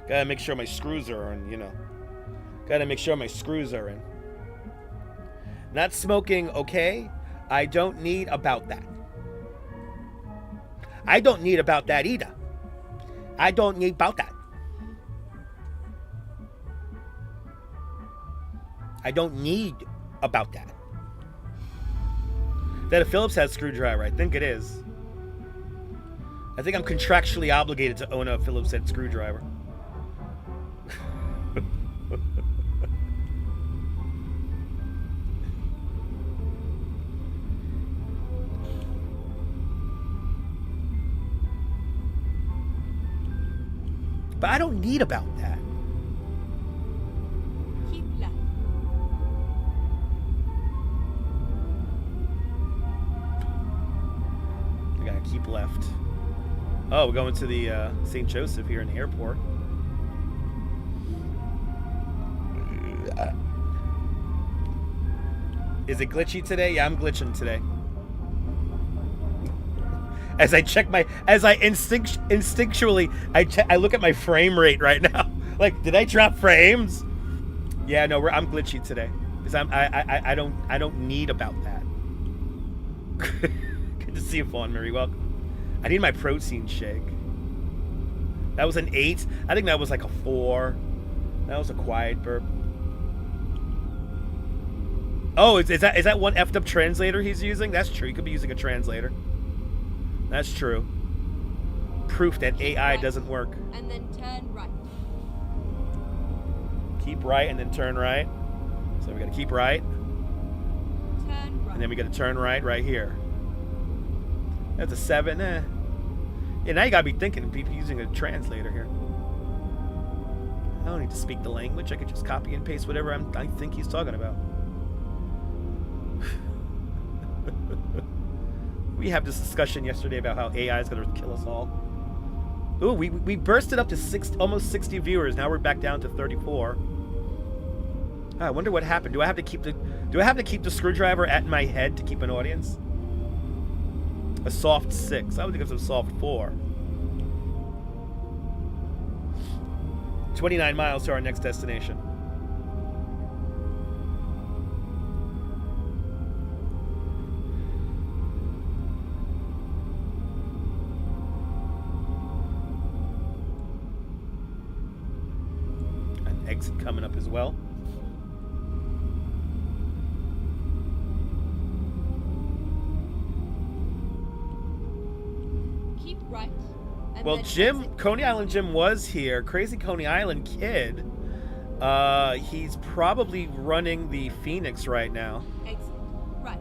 Gotta make sure my screws are on, you know. Gotta make sure my screws are in. Not smoking, okay? I don't need about that. I don't need about that either. I don't need about that. I don't need about that. That a Phillips head screwdriver, I think it is. I think I'm contractually obligated to own a Phillips head screwdriver. But I don't need about that. Keep left. I gotta keep left. Oh, we're going to the St. Joseph here in the airport. Is it glitchy today? Yeah, I'm glitching today. As I check instinctually, I look at my frame rate right now. Like, did I drop frames? Yeah, no, I'm glitchy today because I don't need about that. Good to see you, Fawn Murray. Welcome. I need my protein shake. That was an 8. I think that was like a 4. That was a quiet burp. Oh, is that one effed up translator he's using? That's true. He could be using a translator. That's true. Proof that AI doesn't work. And then turn right. Keep right and then turn right. So we gotta keep right. And then we got to turn right here. That's a 7. Yeah, now you got to be thinking, be using a translator here. I don't need to speak the language. I could just copy and paste whatever I think he's talking about. We had this discussion yesterday about how AI is going to kill us all. Ooh, we bursted up to almost 60 viewers. Now we're back down to 34. I wonder what happened. Do I have to keep the screwdriver at my head to keep an audience? A soft 6. I would think it's a soft 4. 29 miles to our next destination. An exit coming up as well. Keep right. Well, Jim, Coney Island Jim was here. Crazy Coney Island Kid. He's probably running the Phoenix right now. Exit right.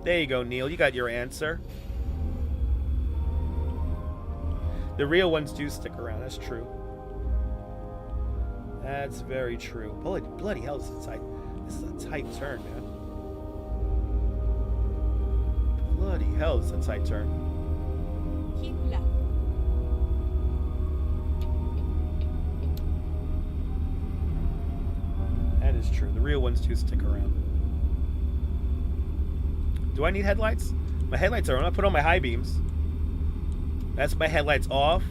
There you go, Neil. You got your answer. The real ones do stick around. That's true. That's very true. Bloody hell, this is a tight turn, man. Bloody hell, it's a tight turn. Keep left. That is true. The real ones do stick around. Do I need headlights? My headlights are on. I put on my high beams. That's my headlights off.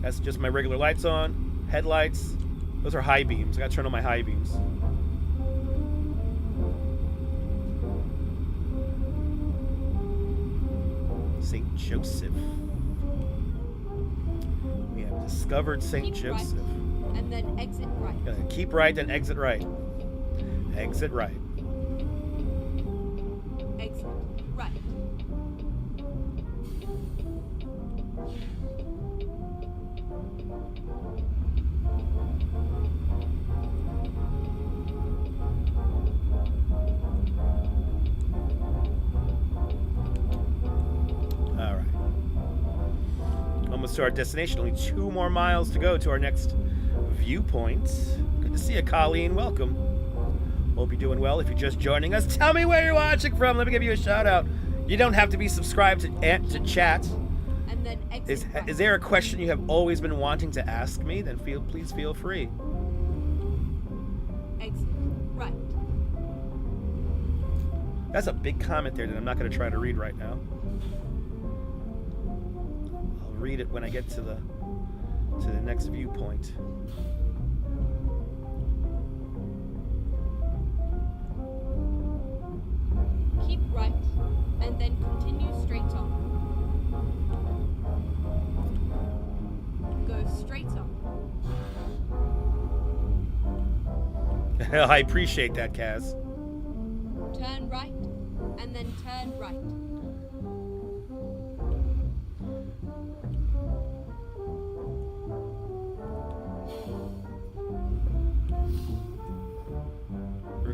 That's just my regular lights on. Headlights. Those are high beams. I gotta turn on my high beams. St. Joseph. We have discovered St. Joseph. Right, and then exit right. Keep right, then exit right. Exit right. Exit right. To our destination. Only 2 more miles to go to our next viewpoint. Good to see you, Colleen. Welcome. Hope you're doing well. If you're just joining us, tell me where you're watching from. Let me give you a shout out. You don't have to be subscribed to chat. And then exit right. Is there a question you have always been wanting to ask me? Then please feel free. Exit right. That's a big comment there that I'm not going to try to read right now. Read it when I get to the next viewpoint. Keep right and then continue straight on. Go straight on. I appreciate that, Kaz. Turn right and then turn right.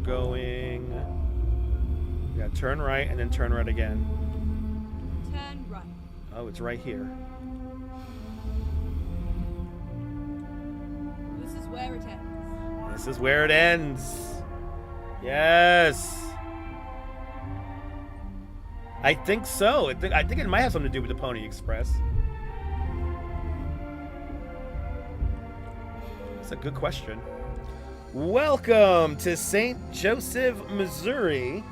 Going. We got turn right and then turn right again. Turn right. Oh, it's right here. This is where it ends. This is where it ends. Yes. I think so. I think it might have something to do with the Pony Express. That's a good question. Welcome to St. Joseph, Missouri.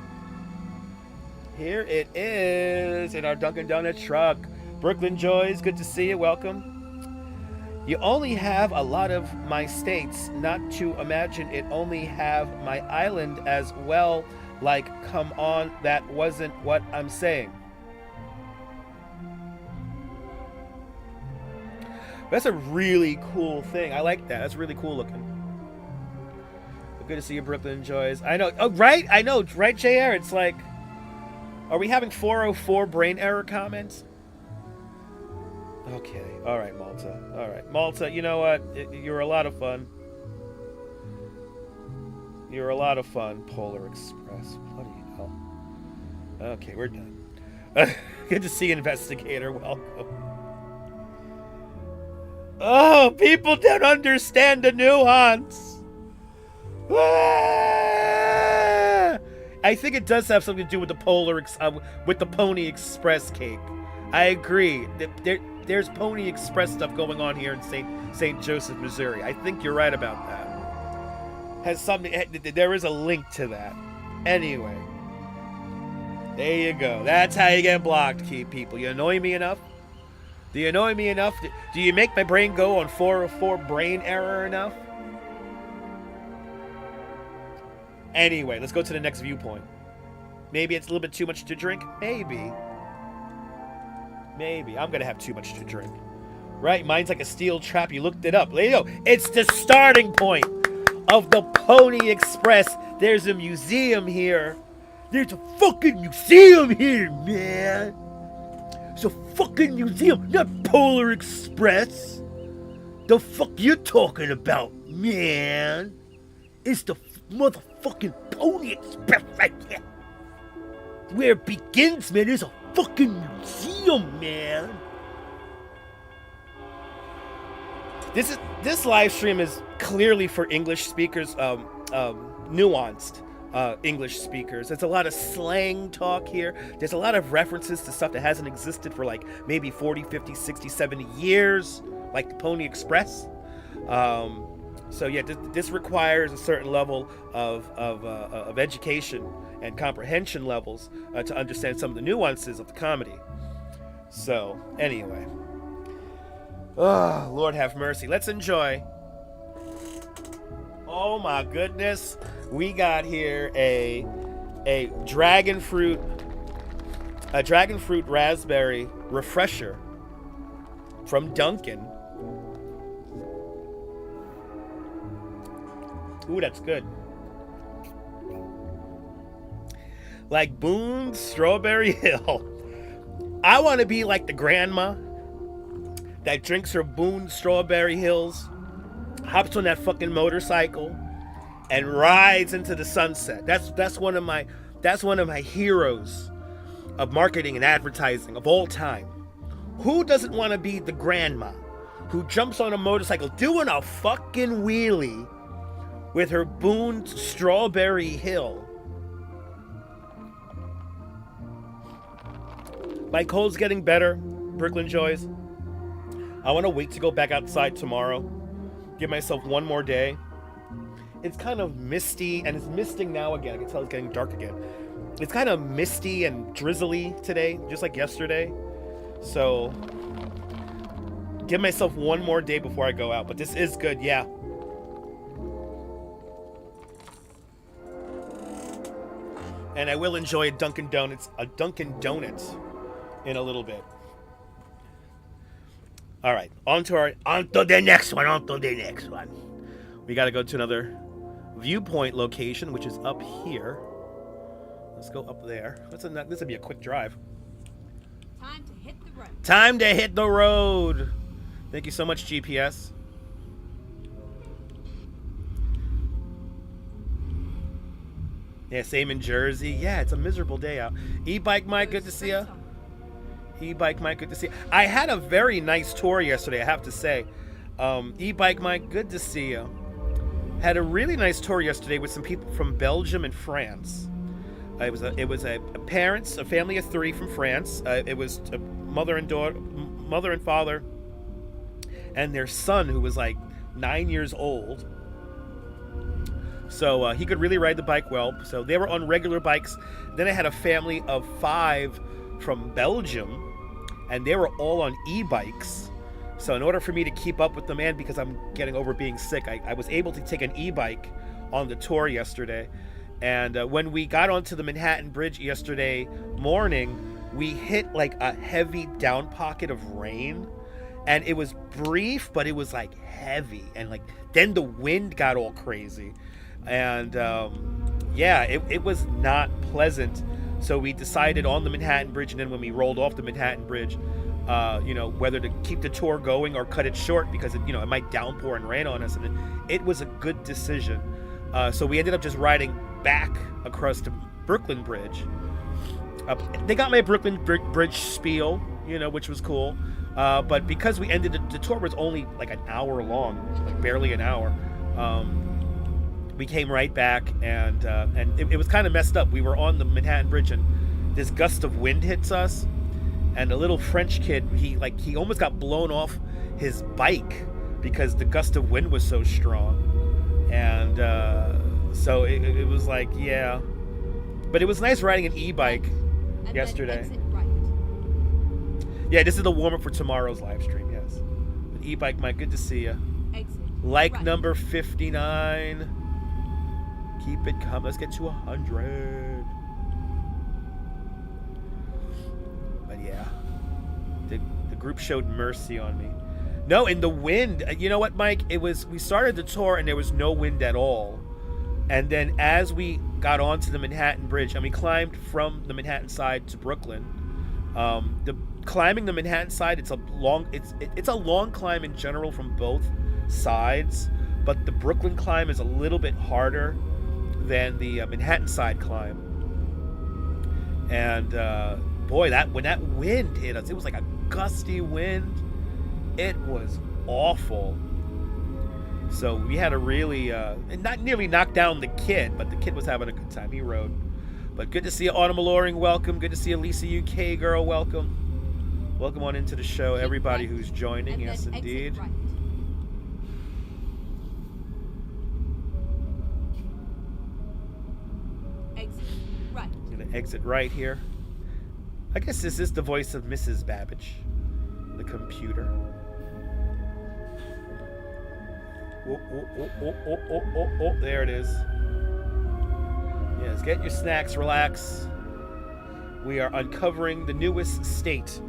Here it is in our Dunkin' Donut truck. Brooklyn Joys, good to see you. Welcome. You only have a lot of my states, not to imagine it only have my island as well. Like, come on, that wasn't what I'm saying. That's a really cool thing. I like that. That's really cool looking. Good to see you, Brooklyn Joys. I know. Oh, right? I know. Right, JR? It's like, are we having 404 brain error comments? Okay. All right, Malta. All right. Malta, you know what? You're a lot of fun. You're a lot of fun, Polar Express. Bloody hell. Okay, we're done. Good to see Investigator. Welcome. Oh, people don't understand the nuance. I think it does have something to do with the with the Pony Express cake. I agree. There's Pony Express stuff going on here in St. Joseph, Missouri. I think you're right about that. There is a link to that. Anyway, there you go. That's how you get blocked, key people. You annoy me enough? Do you annoy me enough? Do you make my brain go on 404 brain error enough? Anyway, let's go to the next viewpoint. Maybe it's a little bit too much to drink. Maybe. I'm gonna have too much to drink. Right? Mine's like a steel trap. You looked it up. There you go. It's the starting point of the Pony Express. There's a museum here. There's a fucking museum here, man. It's a fucking museum, not Polar Express. The fuck you talking about, man? It's the motherfucking Pony Express right here. Where it begins, man. There's a fucking museum, man. This live stream is clearly for English speakers, nuanced English speakers. There's a lot of slang talk here. There's a lot of references to stuff that hasn't existed for like maybe 40, 50, 60, 70 years, like the Pony Express. So yeah, this requires a certain level of education and comprehension levels to understand some of the nuances of the comedy. So anyway, oh, Lord have mercy. Let's enjoy. Oh my goodness, we got here a dragon fruit raspberry refresher from Dunkin'. Ooh, that's good. Like Boone Strawberry Hill. I want to be like the grandma that drinks her Boone Strawberry Hills, hops on that fucking motorcycle, and rides into the sunset. That's one of my heroes of marketing and advertising of all time. Who doesn't want to be the grandma who jumps on a motorcycle doing a fucking wheelie with her Boone Strawberry Hill? My cold's getting better, Brooklyn Joys. I want to wait to go back outside tomorrow. Give myself one more day. It's kind of misty, and it's misting now again. I can tell it's getting dark again. It's kind of misty and drizzly today, just like yesterday. So, give myself one more day before I go out. But this is good, yeah. And I will enjoy a Dunkin' Donuts in a little bit. All right, on to the next one. We got to go to another viewpoint location, which is up here. Let's go up there. This will be a quick drive. Time to hit the road. Time to hit the road. Thank you so much, GPS. Yeah, same in Jersey. Yeah, it's a miserable day out. E-Bike Mike, good to see ya. E-Bike Mike, good to see ya. I had a very nice tour yesterday, I have to say. E-Bike Mike, good to see you. Had a really nice tour yesterday with some people from Belgium and France. It was a family of 3 from France. It was a mother and father, and their son, who was like 9 years old. So he could really ride the bike well. So they were on regular bikes. Then I had a family of 5 from Belgium, and they were all on e-bikes. So in order for me to keep up with them, and because I'm getting over being sick, I was able to take an e-bike on the tour yesterday. And when we got onto the Manhattan Bridge yesterday morning, we hit like a heavy down pocket of rain. And it was brief, but it was like heavy. And like then the wind got all crazy. And yeah, it was not pleasant. So we decided on the Manhattan Bridge, and then when we rolled off the Manhattan Bridge, whether to keep the tour going or cut it short because it might downpour and rain on us. And it was a good decision. So we ended up just riding back across the Brooklyn Bridge. They got my Brooklyn Bridge spiel, you know, which was cool. But because we ended the tour was only like an hour long, like barely an hour. We came right back, and it was kind of messed up. We were on the Manhattan Bridge, and this gust of wind hits us, and a little French kid, he almost got blown off his bike because the gust of wind was so strong, and so it was like, yeah. But it was nice riding an e-bike yesterday. Right. Yeah, this is the warm-up for tomorrow's live stream, yes. An e-bike, Mike, good to see you. Exit Like right. number 59. Keep it coming. Let's get to 100. But yeah, the group showed mercy on me. No, in the wind. You know what, Mike? We started the tour and there was no wind at all. And then as we got onto the Manhattan Bridge and we climbed from the Manhattan side to Brooklyn, climbing the Manhattan side, it's a long climb in general from both sides, but the Brooklyn climb is a little bit harder than the Manhattan side climb. And boy, when that wind hit us, it was like a gusty wind. It was awful. So we had to really, not nearly knock down the kid, but the kid was having a good time. He rode. But good to see you, Autumn Alluring. Welcome. Good to see you, Lisa UK girl. Welcome. Welcome on into the show, everybody who's joining. And Yes, then indeed. exit right. Exit right. I'm gonna exit right here. I guess this is the voice of Mrs. Babbage, the computer. Oh, there it is. Yes, get your snacks, relax. We are uncovering the newest state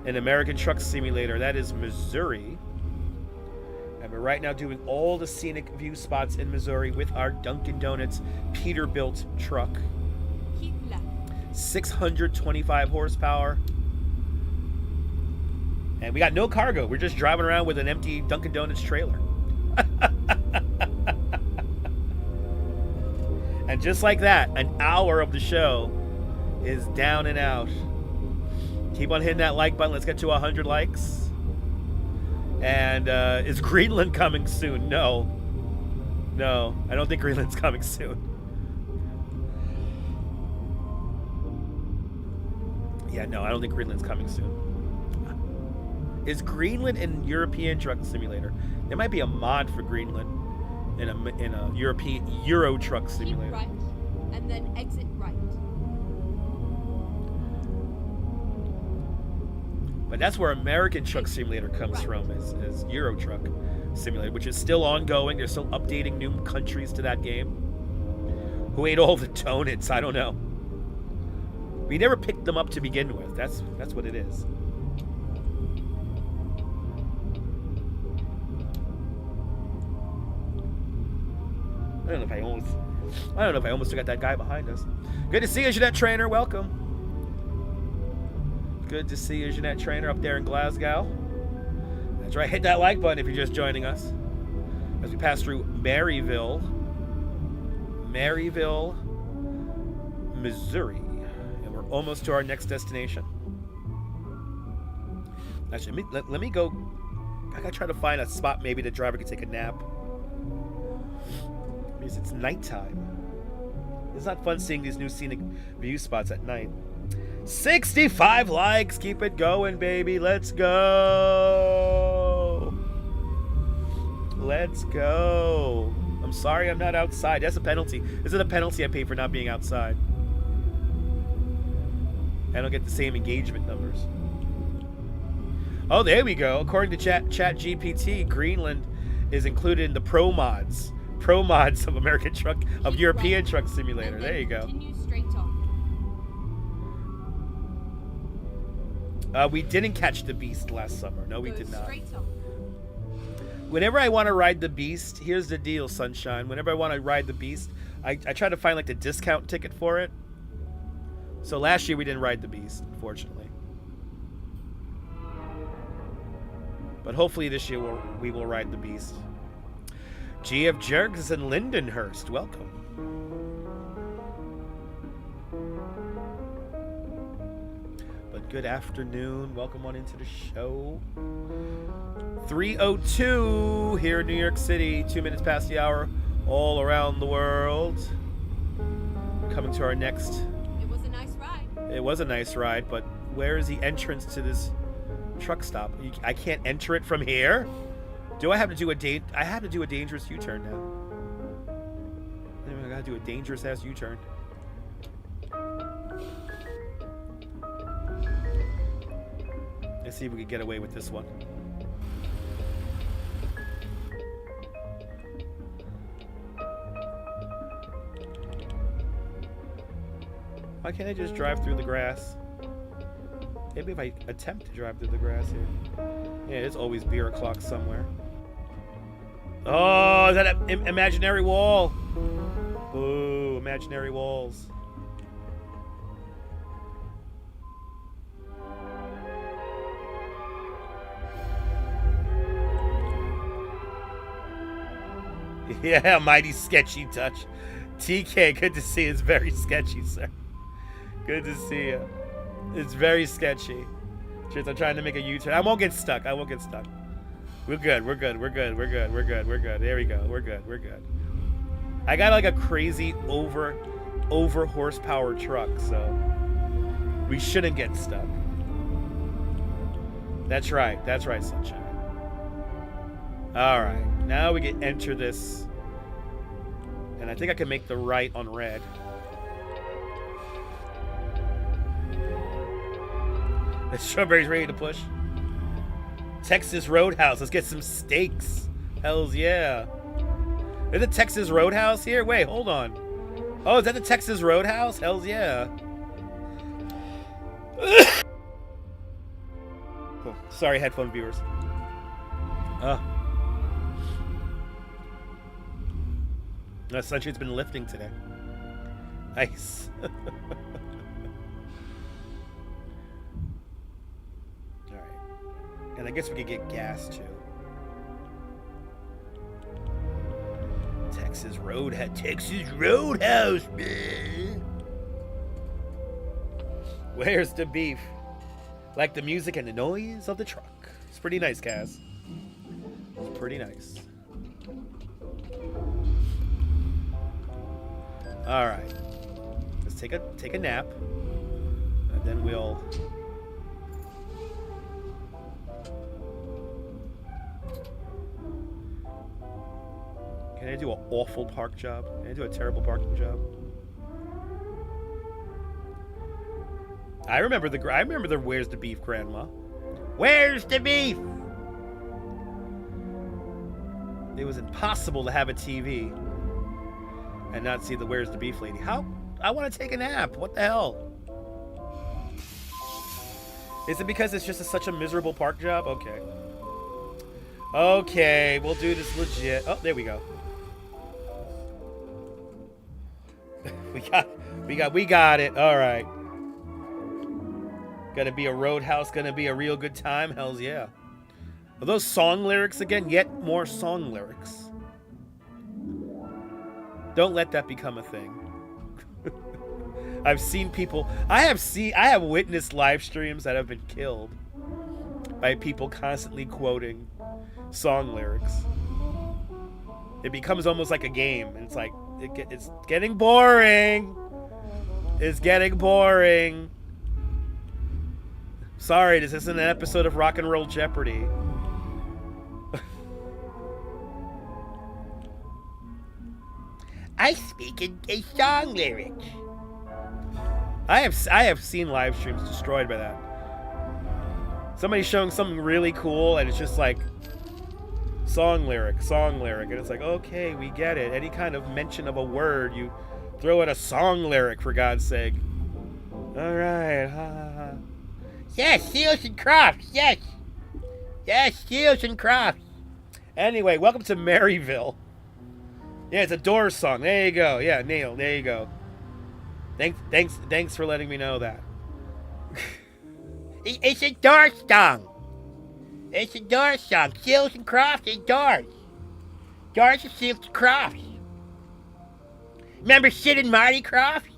in American Truck Simulator. That is Missouri. And we're right now doing all the scenic view spots in Missouri with our Dunkin' Donuts Peterbilt truck. Keep left. 625 horsepower. And we got no cargo. We're just driving around with an empty Dunkin' Donuts trailer. And just like that, an hour of the show is down and out. Keep on hitting that like button. Let's get to 100 likes. And is Greenland coming soon? No, I don't think Greenland's coming soon. Yeah, no, I don't think Greenland's coming soon. Is Greenland in European Truck Simulator? There might be a mod for Greenland in a European Euro Truck Simulator. Keep right, and then exit right. But that's where American Truck Simulator comes from, is Euro Truck Simulator, which is still ongoing. They're still updating new countries to that game. Who ate all the donuts? I don't know. We never picked them up to begin with. That's what it is. I don't know if I almost got that guy behind us. Good to see you, Jeanette Trainer. Welcome. Good to see you, Jeanette Trainer, up there in Glasgow. That's right. Hit that like button if you're just joining us. As we pass through Maryville, Missouri. And we're almost to our next destination. Actually, let me go. I gotta try to find a spot maybe the driver could take a nap. Because it's nighttime. It's not fun seeing these new scenic view spots at night. 65 likes. Keep it going, baby. Let's go. Let's go. I'm sorry I'm not outside. That's a penalty. This is a penalty I pay for not being outside. I don't get the same engagement numbers. Oh, there we go. According to Chat GPT, Greenland is included in the pro mods of American Truck, of Keep European right, Truck Simulator. and There then you go. Continue straight on. We didn't catch the Beast last summer. No, we Go did not. Straight on. Whenever I want to ride the Beast, here's the deal, Sunshine. Whenever I want to ride the Beast, I try to find like the discount ticket for it. So last year we didn't ride the Beast, unfortunately. But hopefully this year we will ride the Beast. GF Jerks and Lindenhurst, welcome. But good afternoon. Welcome on into the show. 3:02 here in New York City. 2 minutes past the hour. All around the world. Coming to our next. It was a nice ride. It was a nice ride, but where is the entrance to this truck stop? I can't enter it from here. Do I have to do I have to do a dangerous U-turn now. I gotta do a dangerous ass U-turn. Let's see if we can get away with this one. Why can't I just drive through the grass? Maybe if I attempt to drive through the grass here. Yeah, there's always beer o'clock somewhere. Oh, is that an imaginary wall? Ooh, imaginary walls. Yeah, mighty sketchy touch. TK, good to see you. It's very sketchy, sir. Good to see you. It's very sketchy. Cheers, I'm trying to make a U-turn. I won't get stuck. I won't get stuck. We're good. We're good. We're good. We're good. We're good. We're good. There we go. We're good. We're good. I got like a crazy over horsepower truck, so we shouldn't get stuck. That's right. That's right, sunshine. All right. Now we can enter this, and I think I can make the right on red. The strawberry's ready to push. Texas Roadhouse. Let's get some steaks. Hells yeah. There's a Texas Roadhouse here? Wait, hold on. Oh, is that the Texas Roadhouse? Hells yeah. Oh, sorry, headphone viewers. The sunshine's been lifting today. Nice. And I guess we could get gas too. Texas Roadhouse, man. Where's the beef? Like the music and the noise of the truck. It's pretty nice, Kaz. It's pretty nice. All right. Let's take a nap, and then we'll. Can I do an awful park job? Can I do a terrible parking job? I remember the Where's the Beef, Grandma? Where's the beef? It was impossible to have a TV and not see the Where's the Beef lady. How? I want to take a nap. What the hell? Is it because it's just such a miserable park job? Okay. Okay, we'll do this legit. Oh, there we go. We got it. All right. Gonna be a Roadhouse. Gonna be a real good time. Hells yeah. Are those song lyrics again? Yet more song lyrics. Don't let that become a thing. I've seen people. I have witnessed live streams that have been killed by people constantly quoting song lyrics. It becomes almost like a game. And it's like it's getting boring. It's getting boring. Sorry, this isn't an episode of Rock and Roll Jeopardy. I speak in a song lyric. I have seen live streams destroyed by that. Somebody's showing something really cool and it's just like song lyric, and it's like, okay, we get it. Any kind of mention of a word, you throw in a song lyric, for God's sake. All right, ha ha ha. Yes, Seals and Crofts, yes. Yes, Seals and Crofts. Anyway, welcome to Maryville. Yeah, it's a Doors song. There you go. Yeah, Neil, there you go. Thanks for letting me know that. It's a Doors song. It's a Doors song. Seals and Crofts and Doors. Doris and Sid Croft. Remember Sid and Marty Croft?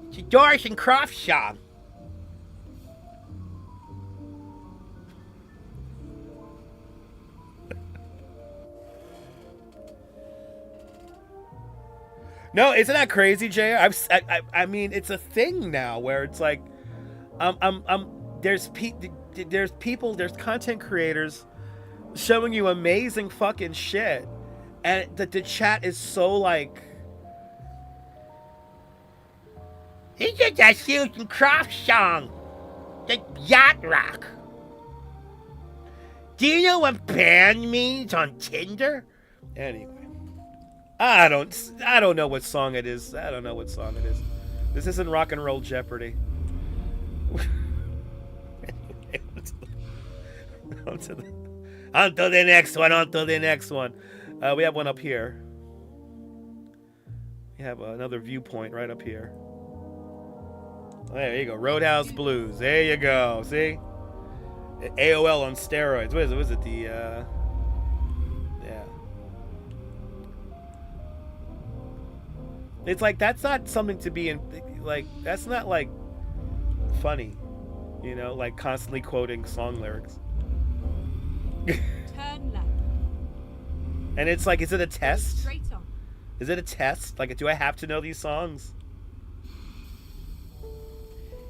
It's a Doris and Croft song. No, isn't that crazy, Jay? I mean, it's a thing now where it's like, there's people, there's content creators showing you amazing fucking shit, and the chat is so like, It's just a Susan Croft song. The yacht rock. Do you know what band means on Tinder? anyway. I don't know what song it is. I don't know what song it is. This isn't Rock and Roll Jeopardy. On to the next one. We have one up here. We have another viewpoint right up here. There you go. Roadhouse Blues. There you go. See? AOL on steroids. What is it? Yeah. It's like, that's not something to be in, like, that's not like funny, you know, like constantly quoting song lyrics. Turn left. And it's like, is it a test? Straight on. Is it a test? Like, do I have to know these songs?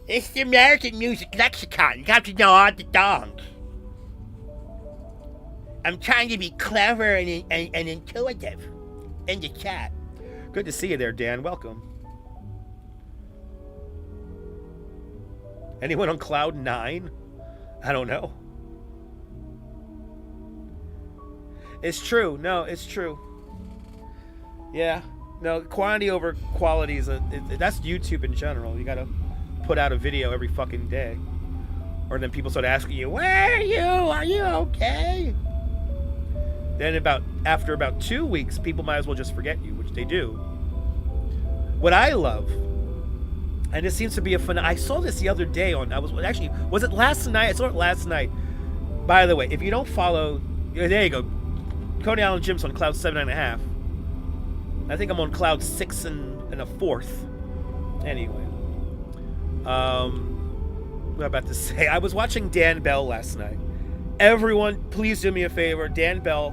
It's the American music lexicon. You have to know all the songs. I'm trying to be clever and intuitive in the chat. Good to see you there, Dan. Welcome. Anyone on Cloud 9? I don't know. It's true. No, it's true. Yeah. No, quantity over quality is that's YouTube in general. You gotta put out a video every fucking day. Or then people start asking you, where are you? Are you okay? Then after about 2 weeks, people might as well just forget you, which they do. What I love, and it seems to be a fun. I saw this the other day on. Was it last night? I saw it last night. By the way, if you don't follow, there you go. Coney Island Jim's on Cloud 7.5. I think I'm on Cloud 6 and a 4th. Anyway, what am I about to say? I was watching Dan Bell last night. Everyone, please do me a favor. Dan Bell,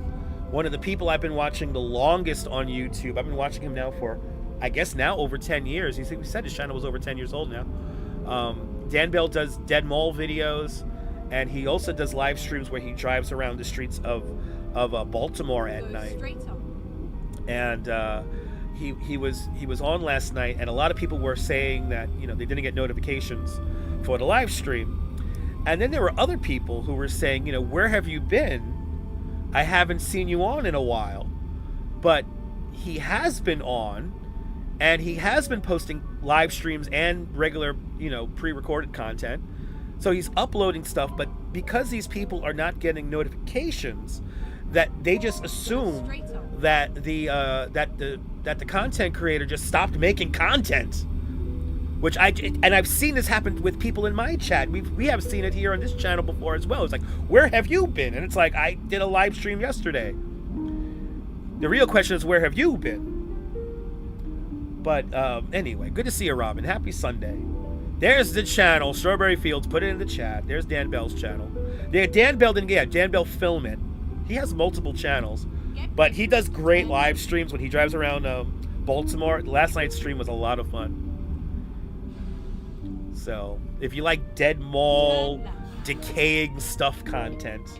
one of the people I've been watching the longest on YouTube. I've been watching him now for, I guess now over 10 years. He said his channel was over 10 years old now. Dan Bell does Dead Mall videos, and he also does live streams where he drives around the streets of Baltimore at night. And he was on last night, and a lot of people were saying that, you know, they didn't get notifications for the live stream. And then there were other people who were saying, you know, where have you been? I haven't seen you on in a while. But he has been on, and he has been posting live streams and regular, you know, pre-recorded content. So he's uploading stuff, but because these people are not getting notifications, that they just assume that the content creator just stopped making content. Which I've seen this happen with people in my chat. We have seen it here on this channel before as well. It's like, where have you been? And it's like, I did a live stream yesterday. The real question is, where have you been? But anyway, good to see you, Robin. Happy Sunday. There's the channel, Strawberry Fields. Put it in the chat. There's Dan Bell's channel. Dan Bell didn't get Dan Bell Film It. He has multiple channels, but he does great live streams when he drives around Baltimore. Last night's stream was a lot of fun. So, if you like Dead Mall, decaying stuff content,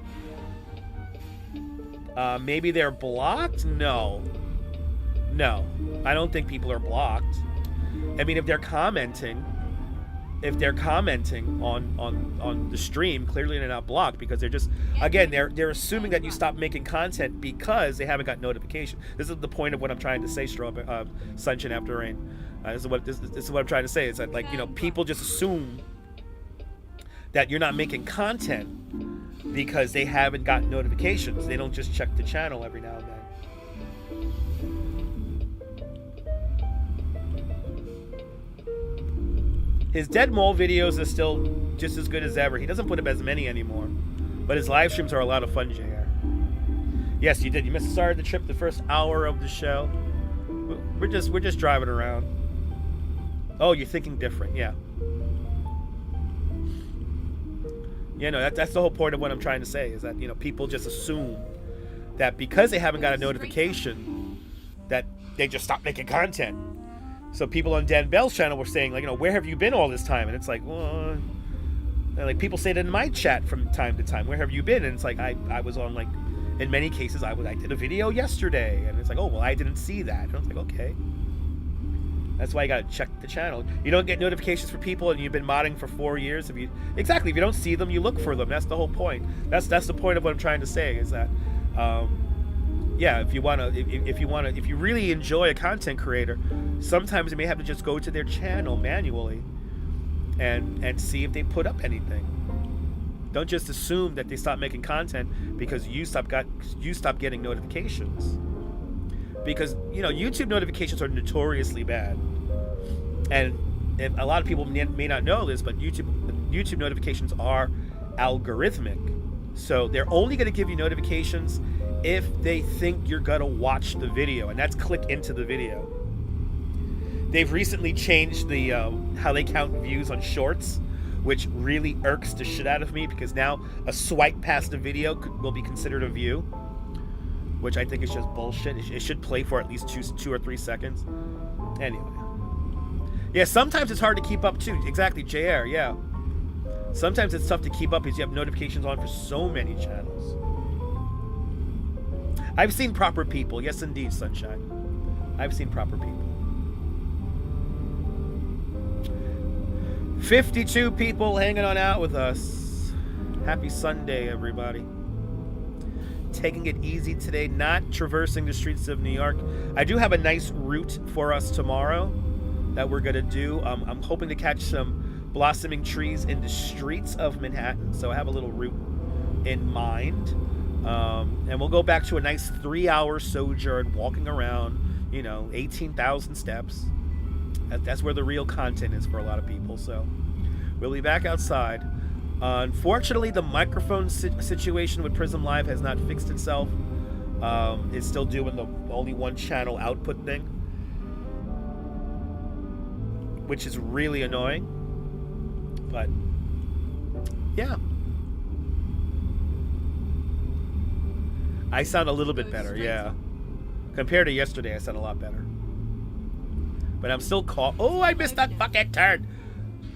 maybe they're blocked? No, I don't think people are blocked. I mean, if they're commenting on the stream, clearly they're not blocked, because they're just, again, they're assuming that you stopped making content because they haven't got notification. This is the point of what I'm trying to say, Sunshine After Rain. This is what I'm trying to say. Is that, like, you know, people just assume that you're not making content because they haven't got notifications. They don't just check the channel every now and then. His Dead Mole videos are still just as good as ever. He doesn't put up as many anymore, but his live streams are a lot of fun, JR. Yes, you did. You missed the start of the trip, the first hour of the show. We're just driving around. Oh, you're thinking different, yeah. Yeah, no, that's the whole point of what I'm trying to say, is that, you know, people just assume that because they haven't got a notification that they just stop making content. So people on Dan Bell's channel were saying, like, you know, where have you been all this time? And it's like, well, and like people say that in my chat from time to time, where have you been? And it's like, I was on, like, in many cases, I did a video yesterday. And it's like, oh, well, I didn't see that. And I was like, okay. That's why you gotta check the channel. You don't get notifications for people, and you've been modding for 4 years. If you don't see them, you look for them. That's the whole point. That's the point of what I'm trying to say, is that, yeah, if you really enjoy a content creator, sometimes you may have to just go to their channel manually and see if they put up anything. Don't just assume that they stopped making content because you stopped getting notifications. Because, you know, YouTube notifications are notoriously bad. And a lot of people may not know this, but YouTube notifications are algorithmic. So they're only going to give you notifications if they think you're going to watch the video, and that's click into the video. They've recently changed the how they count views on shorts, which really irks the shit out of me, because now a swipe past a video will be considered a view, which I think is just bullshit. It should play for at least 2 or 3 seconds. Anyway. Yeah, sometimes it's hard to keep up too. Exactly, JR, yeah. Sometimes it's tough to keep up because you have notifications on for so many channels. I've seen proper people. Yes, indeed, Sunshine. I've seen proper people. 52 people hanging on out with us. Happy Sunday, everybody. Taking it easy today, not traversing the streets of New York. I do have a nice route for us tomorrow that we're gonna do. I'm hoping to catch some blossoming trees in the streets of Manhattan, so I have a little route in mind. And we'll go back to a nice 3-hour sojourn, walking around, you know, 18,000 steps. That's where the real content is for a lot of people, so we'll be back outside. Unfortunately, the microphone situation with Prism Live has not fixed itself. It's still doing the only one channel output thing, which is really annoying. But yeah, I sound a little bit better, yeah. Compared to yesterday, I sound a lot better. But I'm still oh, I missed that fucking turn.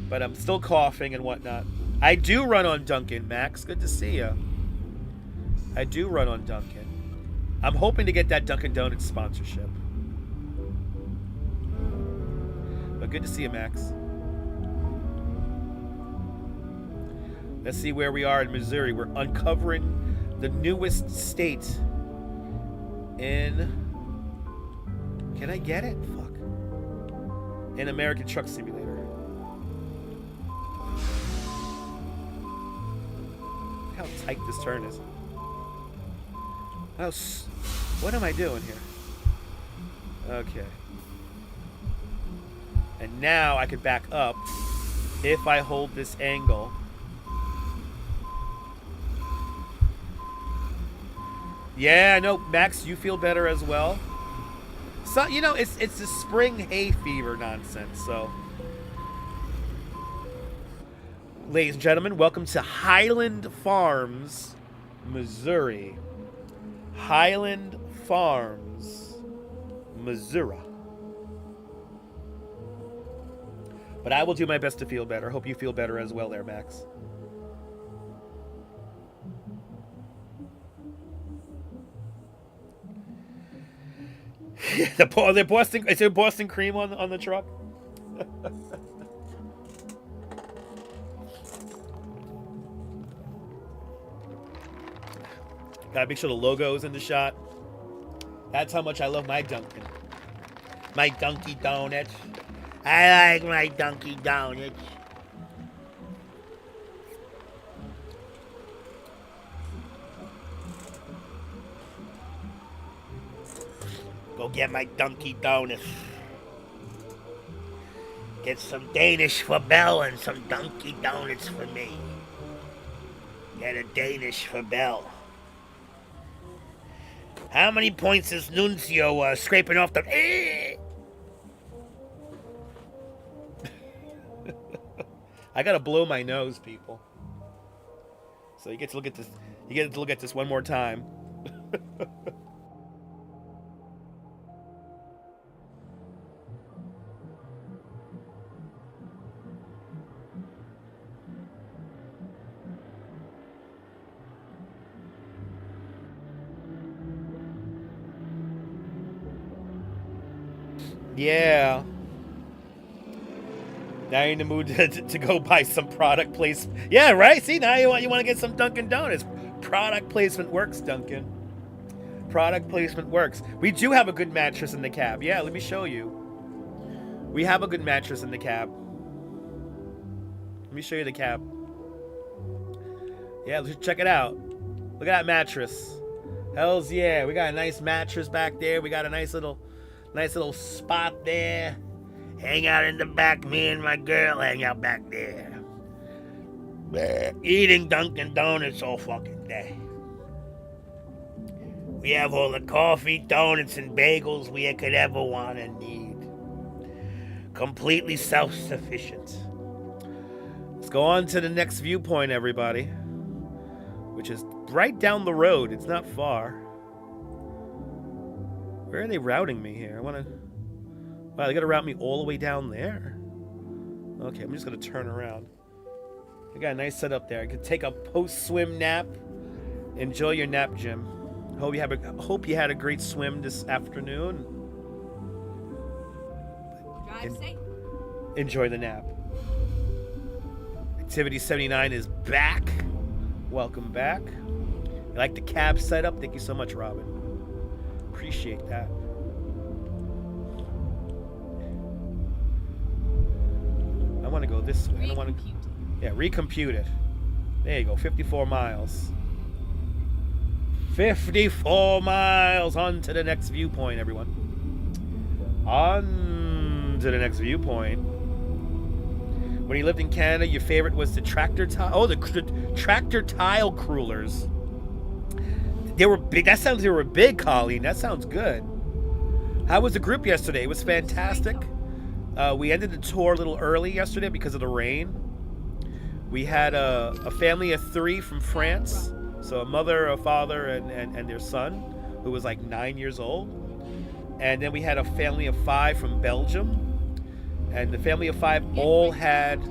But I'm still coughing and whatnot. I do run on Dunkin', Max. Good to see you. I do run on Dunkin'. I'm hoping to get that Dunkin' Donuts sponsorship. But good to see you, Max. Let's see where we are in Missouri. We're uncovering the newest state in... Can I get it? Fuck. In American Truck Simulator. Look how tight this turn is. What am I doing here? Okay. And now I can back up if I hold this angle. Yeah, no, Max, you feel better as well. So, you know, it's the spring hay fever nonsense, so. Ladies and gentlemen, welcome to Highland Farms, Missouri. Highland Farms, Missouri. But I will do my best to feel better. Hope you feel better as well there, Max. Is there Boston cream on the truck? Gotta make sure the logo's in the shot. That's how much I love my Dunkin'. My Dunkin' Donuts. I like my Dunkin' Donuts. Go get my Dunkin' Donuts. Get some Danish for Bell and some Dunkin' Donuts for me. Get a Danish for Bell. How many points is Nuncio scraping off the... I gotta blow my nose, people. So you get to look at this. You get to look at this one more time. Yeah. Now you're in the mood to go buy some product placement. Yeah, right? See, now you want to get some Dunkin' Donuts. Product placement works, Dunkin'. Product placement works. We do have a good mattress in the cab. Yeah, let me show you. We have a good mattress in the cab. Let me show you the cab. Yeah, let's check it out. Look at that mattress. Hells yeah. We got a nice mattress back there. We got a nice little spot there. Hang out in the back, me and my girl hang out back there. Eating Dunkin' Donuts all fucking day. We have all the coffee, donuts, and bagels we could ever want and need. Completely self-sufficient. Let's go on to the next viewpoint, everybody. Which is right down the road. It's not far. Where are they routing me here? Wow, they gotta route me all the way down there. Okay, I'm just gonna turn around. I got a nice setup there. I could take a post-swim nap. Enjoy your nap, Jim. Hope you had a great swim this afternoon. Drive safe. Enjoy the nap. Activity 79 is back. Welcome back. You like the cab setup? Thank you so much, Robin. Appreciate that. I want to go this way. I don't want to. Yeah, recompute it. There you go. 54 miles. 54 miles. On to the next viewpoint, everyone. On to the next viewpoint. When you lived in Canada, your favorite was the tractor tile. Oh, the tractor tile crullers. They were big. That sounds they were big, Colleen. That sounds good. How was the group yesterday? It was fantastic. We ended the tour a little early yesterday because of the rain. We had a family of 3 from France. So a mother, a father, and their son, who was like 9 years old. And then we had a family of 5 from Belgium. And the family of 5 all had,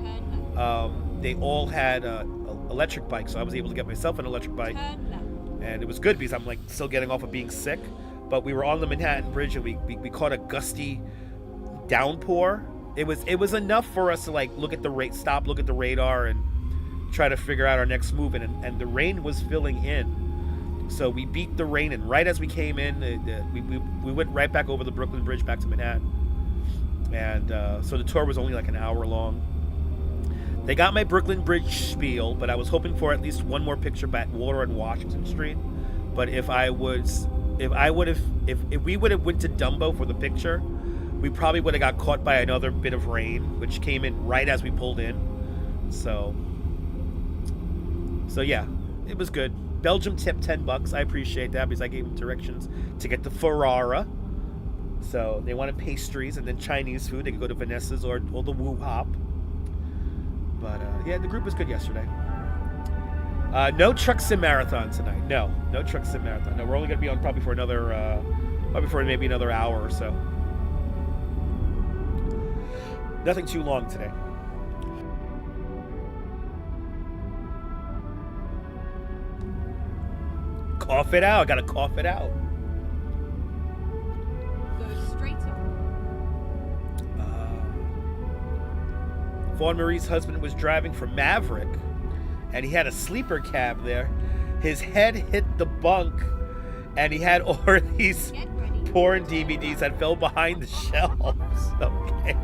electric bikes. So I was able to get myself an electric bike. And it was good because I'm like still getting off of being sick. But we were on the Manhattan Bridge and we caught a gusty downpour. It was enough for us to like look at the radar and try to figure out our next move. And the rain was filling in. So we beat the rain, and right as we came in, we went right back over the Brooklyn Bridge back to Manhattan. And so the tour was only like an hour long. They got my Brooklyn Bridge spiel, but I was hoping for at least one more picture back water on Washington Street. But if we would have went to Dumbo for the picture, we probably would have got caught by another bit of rain, which came in right as we pulled in. So yeah, it was good. Belgium tipped $10. I appreciate that because I gave them directions to get the Ferrara. So they wanted pastries and then Chinese food. They could go to Vanessa's or the Woo Hop. But yeah, the group was good yesterday. No truck sim marathon tonight. No truck sim marathon. No, we're only gonna be on probably for maybe another hour or so. Nothing too long today. Cough it out. Gotta cough it out. Go straight up. Fawn Marie's husband was driving for Maverick, and he had a sleeper cab there. His head hit the bunk, and he had all these porn DVDs that fell behind the shelves. Okay.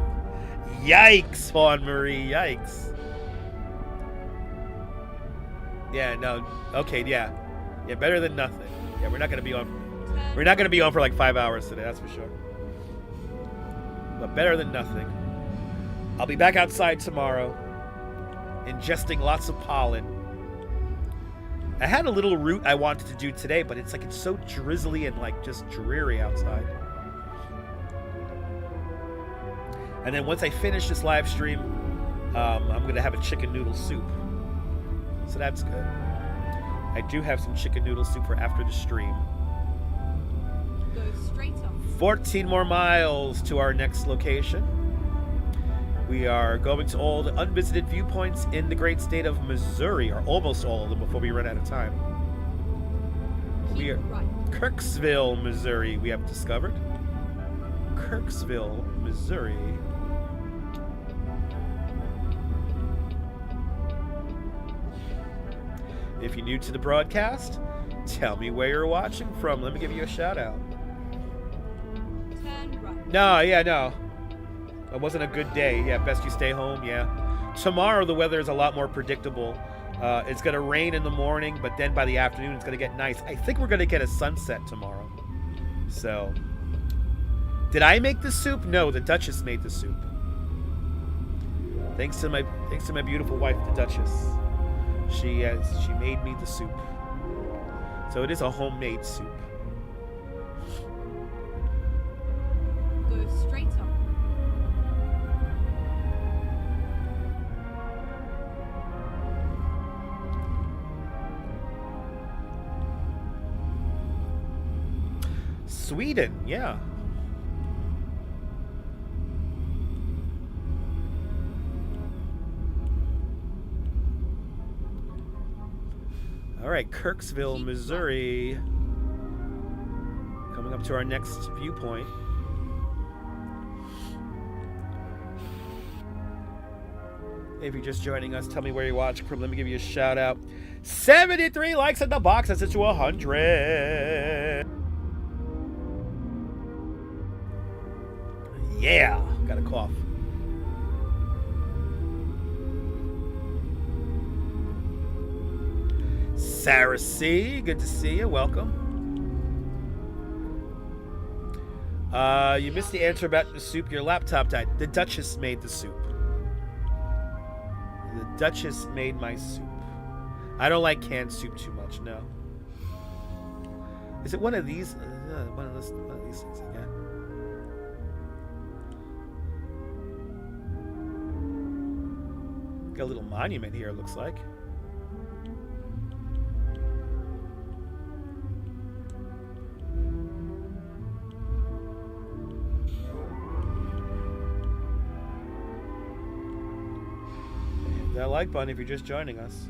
Yikes, Fawn Marie. Yikes. Yeah, no. Okay, yeah. Yeah, better than nothing. Yeah, we're not gonna be on for like 5 hours today, that's for sure. But better than nothing. I'll be back outside tomorrow, ingesting lots of pollen. I had a little route I wanted to do today, but it's so drizzly and like just dreary outside. And then once I finish this live stream, I'm gonna have a chicken noodle soup. So that's good. I do have some chicken noodle soup for after the stream. Go straight up. 14 more miles to our next location. We are going to all the unvisited viewpoints in the great state of Missouri, or almost all of them before we run out of time. We are Right. Kirksville, Missouri, we have discovered. Kirksville, Missouri. If you're new to the broadcast, tell me where you're watching from. Let me give you a shout out. Turn right. No. It wasn't a good day. Yeah, best you stay home. Yeah. Tomorrow the weather is a lot more predictable. It's going to rain in the morning, but then by the afternoon it's going to get nice. I think we're going to get a sunset tomorrow. So, did I make the soup? No, the Duchess made the soup. Thanks to my beautiful wife, the Duchess. She made me the soup. So it is a homemade soup. Go straight up. Sweden, yeah. All right, Kirksville, Missouri. Coming up to our next viewpoint. If you're just joining us, tell me where you're watching from. Let me give you a shout out. 73 likes in the box. That's it to 100. Yeah, got a cough. Sarah C, good to see you. Welcome. You missed the answer about the soup. Your laptop died. The Duchess made the soup. The Duchess made my soup. I don't like canned soup too much. No. Is it one of these? One of these things. Yeah. Got a little monument here, it looks like. That like button if you're just joining us.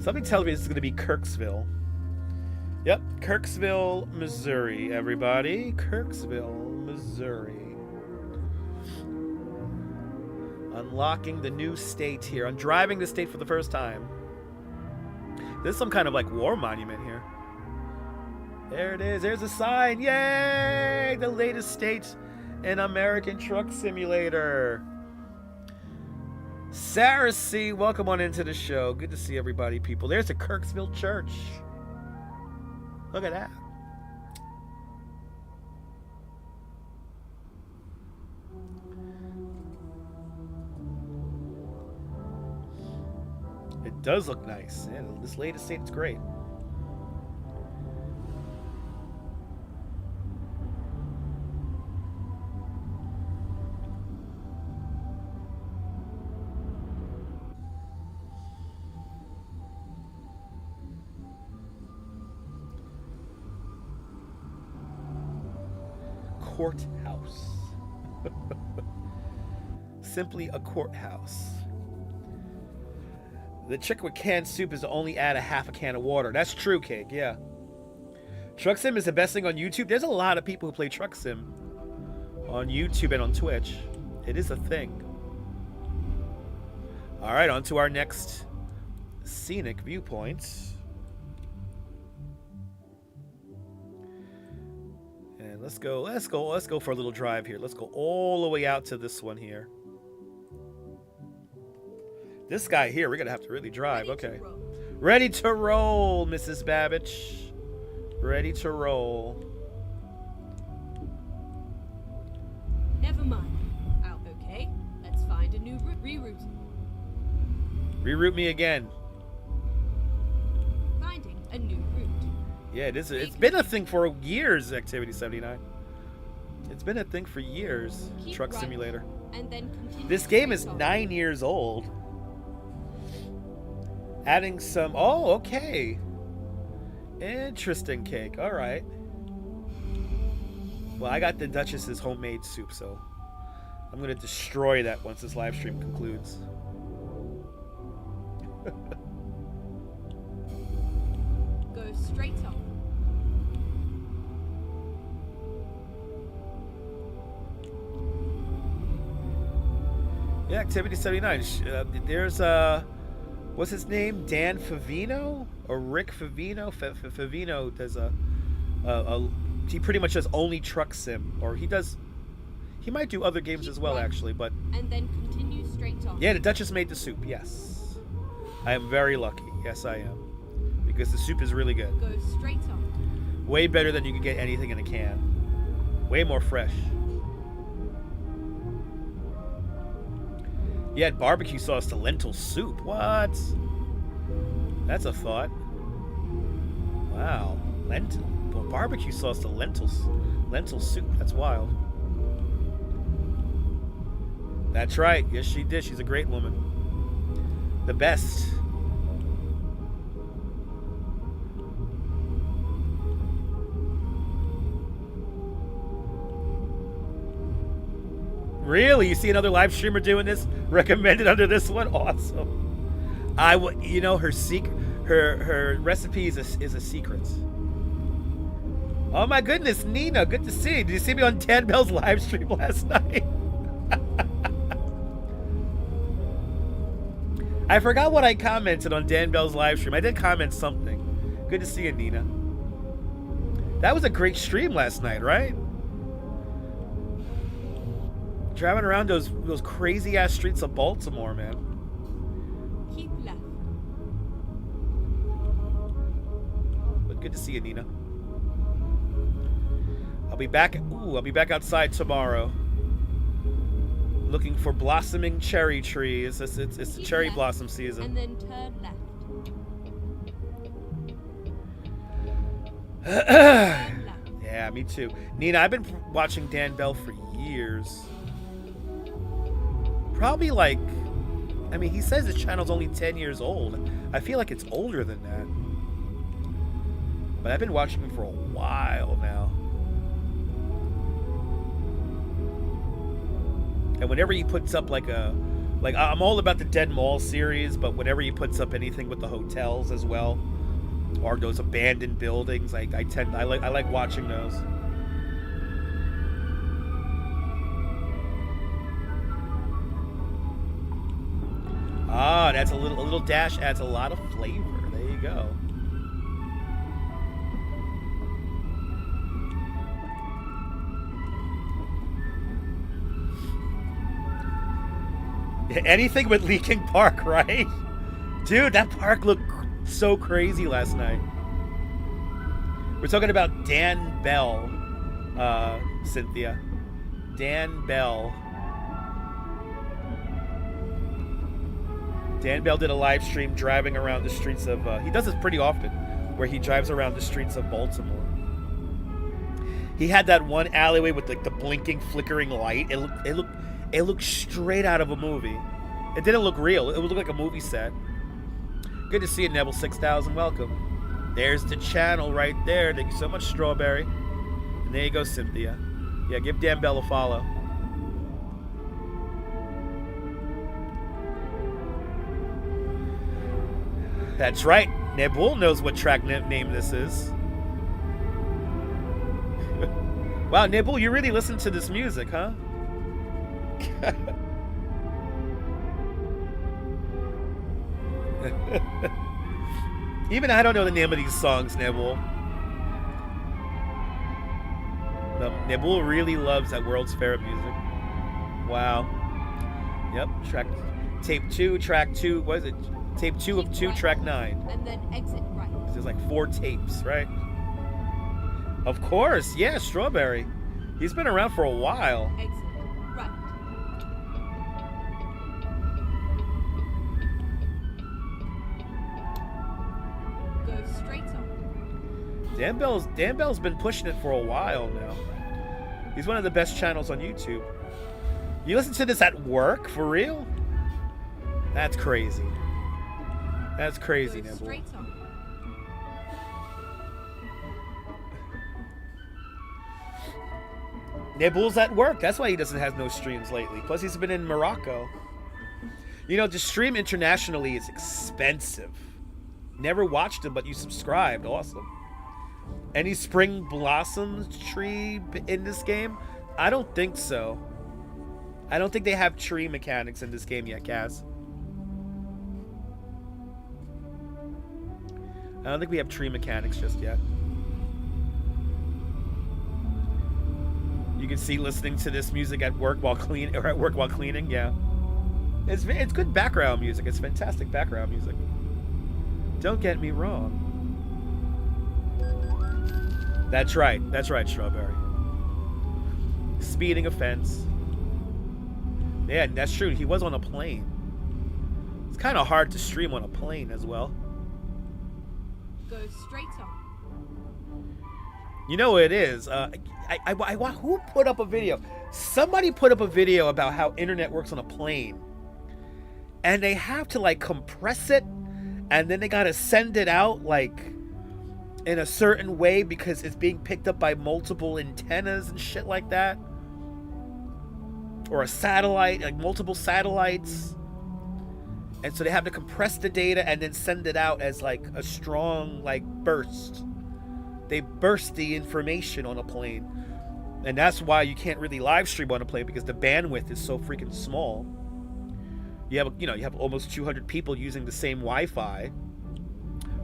Something tells me this is going to be Kirksville. Yep, Kirksville, Missouri, everybody. Kirksville, Missouri. Unlocking the new state here. I'm driving the state for the first time. There's some kind of like war monument here. There it is. There's a sign. Yay! The latest state in American Truck Simulator. Sarah C, welcome on into the show. Good to see everybody, people. There's the Kirksville Church. Look at that. It does look nice. Yeah, this latest state is great. Courthouse. Simply a courthouse. The trick with canned soup is to only add a half a can of water. That's true, Cake, yeah. Truck Sim is the best thing on YouTube. There's a lot of people who play Truck Sim on YouTube and on Twitch. It is a thing. All right, on to our next scenic viewpoint. And let's go for a little drive here. Let's go all the way out to this one here. This guy here, we're gonna have to really drive. Okay. Ready to roll, Mrs. Babbage. Ready to roll. Never mind. Out okay. Let's find a new reroute. Reroute me again. Yeah, it is. It's been a thing for years, Activity 79. It's been a thing for years, Keep Truck right, Simulator. and then continue This game is straight on. 9 years old. Adding some... Oh, okay. Interesting cake. All right. Well, I got the Duchess's homemade soup, so I'm going to destroy that once this live stream concludes. Go straight on. Yeah, Activity 79. There's what's his name? Dan Favino or Rick Favino? Favino does he pretty much does only truck sim, or he might do other games Keep as well, right, actually. But and then continue straight on. yeah, the Duchess made the soup. Yes, I am very lucky. Yes, I am, because the soup is really good. Go straight on. Way better than you could get anything in a can. Way more fresh. You had barbecue sauce to lentil soup. What? That's a thought. Wow. Barbecue sauce to lentil soup. That's wild. That's right. Yes, she did. She's a great woman. The best. Really? You see another live streamer doing this? Recommended under this one? Awesome. You know, her recipe is a secret. Oh my goodness, Nina, good to see you. Did you see me on Dan Bell's live stream last night? I forgot what I commented on Dan Bell's live stream. I did comment something. Good to see you, Nina. That was a great stream last night, right? Driving around those crazy ass streets of Baltimore, man. Keep left. But good to see you, Nina. I'll be back outside tomorrow. Looking for blossoming cherry trees. It's the cherry left, blossom season. And then turn left. Turn left. Yeah, me too. Nina, I've been watching Dan Bell for years. Probably like, I mean, he says his channel's only 10 years old. I feel like it's older than that. But I've been watching him for a while now. And whenever he puts up like I'm all about the Dead Mall series, but whenever he puts up anything with the hotels as well, or those abandoned buildings, I like watching those. Ah, that's a little dash adds a lot of flavor. There you go. Anything with Leaking Park, right? Dude, that park looked so crazy last night. We're talking about Dan Bell, Cynthia. Dan Bell. Dan Bell did a live stream driving around the streets of... he does this pretty often, where he drives around the streets of Baltimore. He had that one alleyway with like the blinking, flickering light. It looked straight out of a movie. It didn't look real. It looked like a movie set. Good to see you, Neville 6000. Welcome. There's the channel right there. Thank you so much, Strawberry. And there you go, Cynthia. Yeah, give Dan Bell a follow. That's right. Nebul knows what track name this is. Wow, Nebul, you really listen to this music, huh? Even I don't know the name of these songs, Nebul. Nebul really loves that World's Fair of music. Wow. Yep. Tape 2, track 2. What is it? Tape 2 of 2, track 9. And then exit right. There's like 4 tapes, right? Of course. Yeah, Strawberry. He's been around for a while. Exit right. Go straight on. Dan Bell's been pushing it for a while now. He's one of the best channels on YouTube. You listen to this at work, for real? That's crazy. That's crazy, Go Nebul. straight on. Nebul's at work. That's why he doesn't have no streams lately. Plus, he's been in Morocco. You know, to stream internationally is expensive. Never watched him, but you subscribed. Awesome. Any spring blossoms tree in this game? I don't think so. I don't think they have tree mechanics in this game yet, Kaz. I don't think we have tree mechanics just yet. You can see listening to this music at work while cleaning. Yeah, it's good background music. It's fantastic background music. Don't get me wrong. That's right, Strawberry. Speeding offense. Yeah, that's true. He was on a plane. It's kind of hard to stream on a plane as well. Go straight on. You know what it is? Who put up a video? Somebody put up a video about how internet works on a plane. And they have to, like, compress it. And then they gotta send it out, like, in a certain way because it's being picked up by multiple antennas and shit like that. Or a satellite, like multiple satellites. And so they have to compress the data and then send it out as, like, a strong, like, burst. They burst the information on a plane. And that's why you can't really live stream on a plane, because the bandwidth is so freaking small. You have almost 200 people using the same Wi-Fi,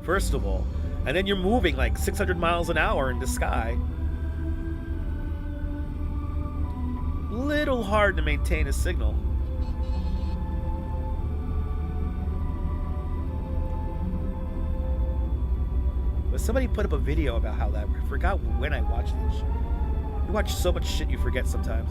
first of all. And then you're moving like 600 miles an hour in the sky. Little hard to maintain a signal. But somebody put up a video about how that. I forgot when I watched this shit. You watch so much shit you forget sometimes.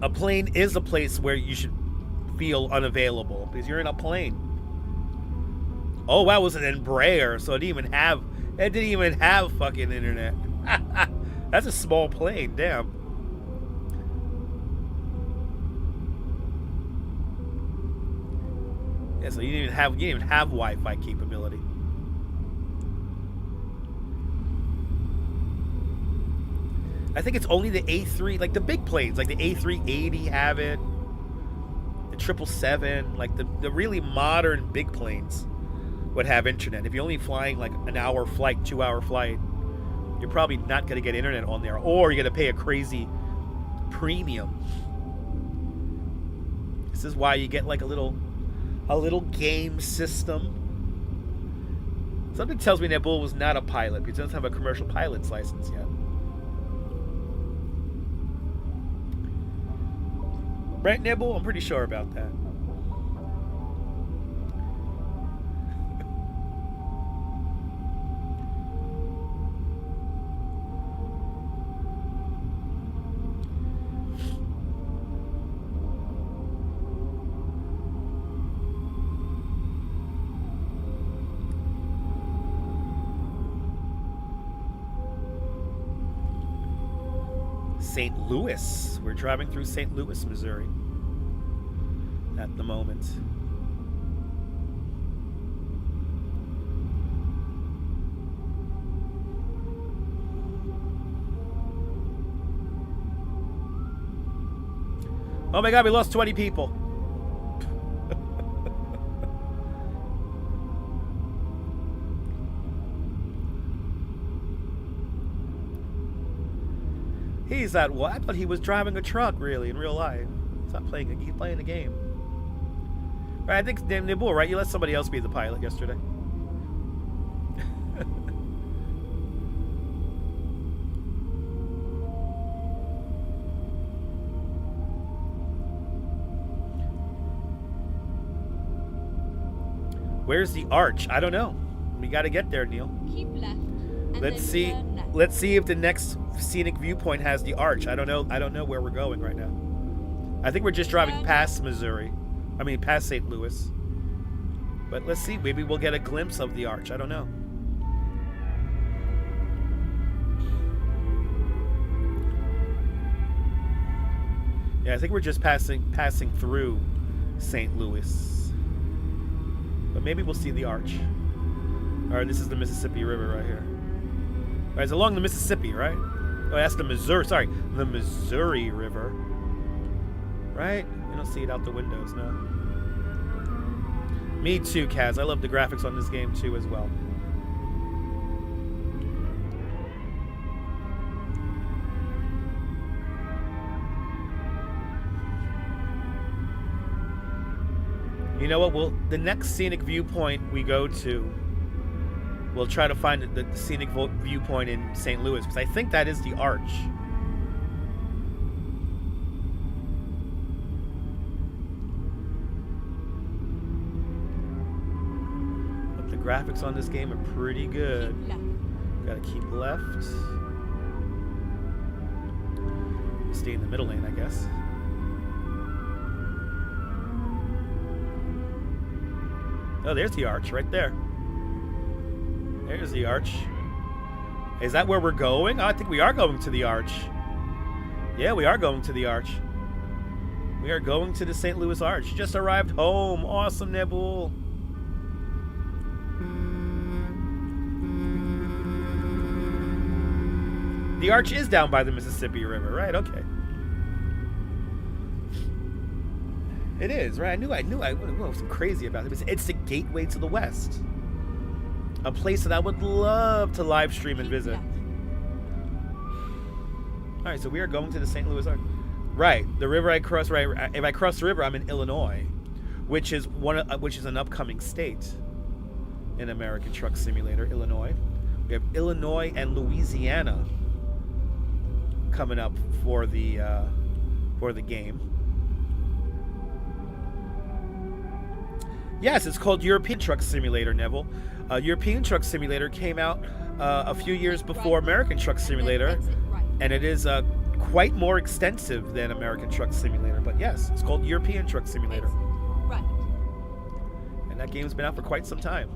A plane is a place where you should feel unavailable because you're in a plane. Oh, that was an Embraer, so it didn't even have fucking internet. That's a small plane, damn. Yeah, so you didn't even have Wi-Fi capability. I think it's only the A3, like the big planes, like the A380 have it, the 777, like the really modern big planes would have internet. If you're only flying like an hour flight, 2-hour flight, you're probably not going to get internet on there, or you're going to pay a crazy premium. This is why you get like a little game system. Something tells me that Bull was not a pilot because he doesn't have a commercial pilot's license yet. Right, Nibble? I'm pretty sure about that. St. Louis. We're driving through St. Louis, Missouri at the moment. Oh my God, we lost 20 people. He's at what? I thought he was driving a truck, really, in real life. He's not playing. He's playing a game. Right, I think Nibble, right? You let somebody else be the pilot yesterday. Where's the arch? I don't know. We got to get there, Neil. Keep left. And Let's then see. turn left. Let's see if the next scenic viewpoint has the arch. I don't know. I don't know where we're going right now. I think we're just driving past Missouri. I mean, past St. Louis. But let's see. Maybe we'll get a glimpse of the arch. I don't know. Yeah, I think we're just passing through St. Louis. But maybe we'll see the arch. All right, this is the Mississippi River right here. All right, it's along the Mississippi, right? Oh, that's the Missouri. Sorry, the Missouri River. Right? You don't see it out the windows, no. Me too, Kaz. I love the graphics on this game too as well. You know what? The next scenic viewpoint we go to, we'll try to find the scenic viewpoint in St. Louis, because I think that is the arch. But the graphics on this game are pretty good. Gotta keep left. Stay in the middle lane, I guess. Oh, there's the arch right there. There's the arch. Is that where we're going? Oh, I think we are going to the arch. Yeah, we are going to the arch. We are going to the St. Louis Arch. Just arrived home. Awesome, Nebul. The arch is down by the Mississippi River, right? Okay. It is, right? I knew I was crazy about it. It's the gateway to the West. A place that I would love to live stream and visit. All right, so we are going to the St. Louis Arch. Right, the river I cross. Right, if I cross the river, I'm in Illinois, which is an upcoming state in American Truck Simulator. Illinois. We have Illinois and Louisiana coming up for the game. Yes, it's called European Truck Simulator, Neville. European Truck Simulator came out a few years before American Truck Simulator, and it is quite more extensive than American Truck Simulator. But yes, it's called European Truck Simulator. Right. And that game's been out for quite some time.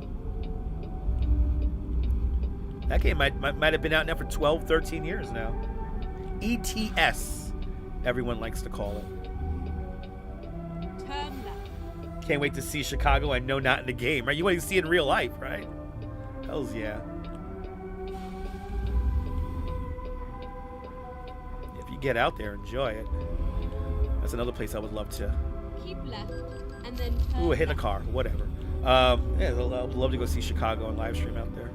That game might have been out now for 12, 13 years now. ETS, everyone likes to call it. Turn left. Can't wait to see Chicago. I know not in the game, right? You want to see it in real life, right? Hells yeah. If you get out there, enjoy it. That's another place I would love to. Keep left, and then turn Ooh, hit a left. car, whatever. Yeah, I would love to go see Chicago and live stream out there.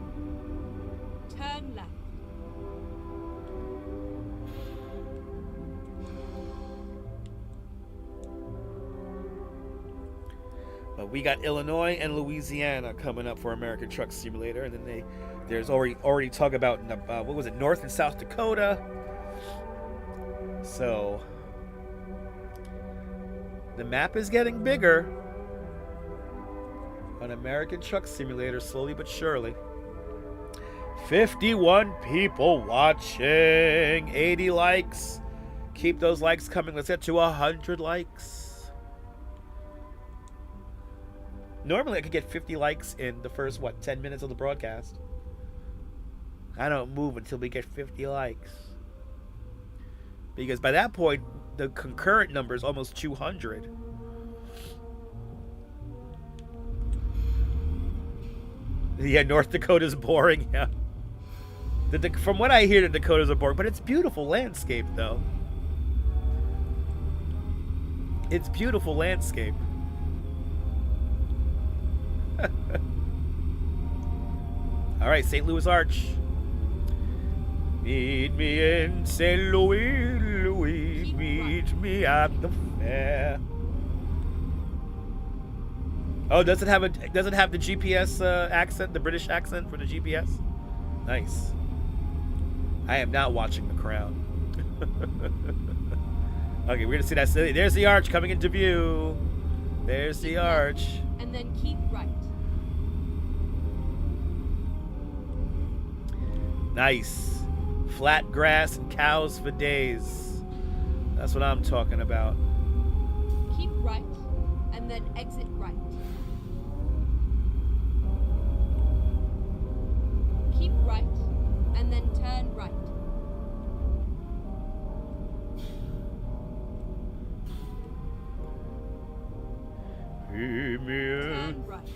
Turn left. But we got Illinois and Louisiana coming up for American Truck Simulator, and then there's already talk about what was it, North and South Dakota. So the map is getting bigger on American Truck Simulator, slowly but surely. 51 people watching, 80 likes. Keep those likes coming. Let's get to 100 likes. Normally I could get 50 likes in the first, 10 minutes of the broadcast. I don't move until we get 50 likes. Because by that point, the concurrent number is almost 200. Yeah, North Dakota's boring, yeah. From what I hear, the Dakotas are boring, but it's beautiful landscape, though. It's beautiful landscape. All right, St. Louis Arch. Meet me in St. Louis, Louis. Meet me at the fair. Oh, does it have the GPS accent, the British accent for the GPS? Nice. I am not watching The Crown. Okay, we're gonna see that. There's the arch coming into view. There's the arch. And then keep right. Nice. Flat grass and cows for days. That's what I'm talking about. Keep right, and then exit right. Keep right, and then turn right. Turn right.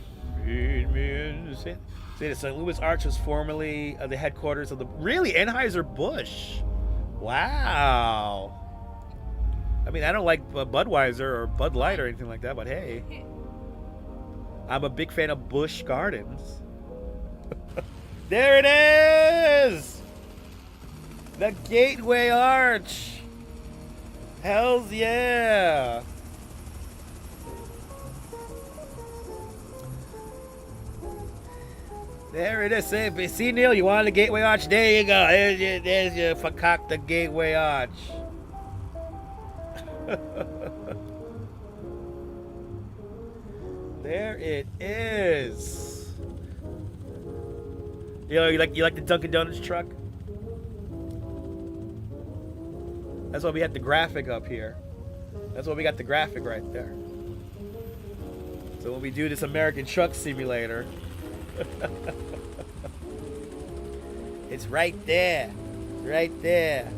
See, the St. Louis Arch was formerly the headquarters of the Anheuser-Busch. Wow. I mean, I don't like Budweiser or Bud Light or anything like that, but hey, I'm a big fan of Busch Gardens. There it is! The Gateway Arch. Hells yeah! There it is. See, Neil, you wanted the Gateway Arch? There you go. There's your fakakta Gateway Arch. There it is. You like the Dunkin' Donuts truck? That's why we had the graphic up here. That's why we got the graphic right there. So when we do this American Truck Simulator, it's right there. Right there.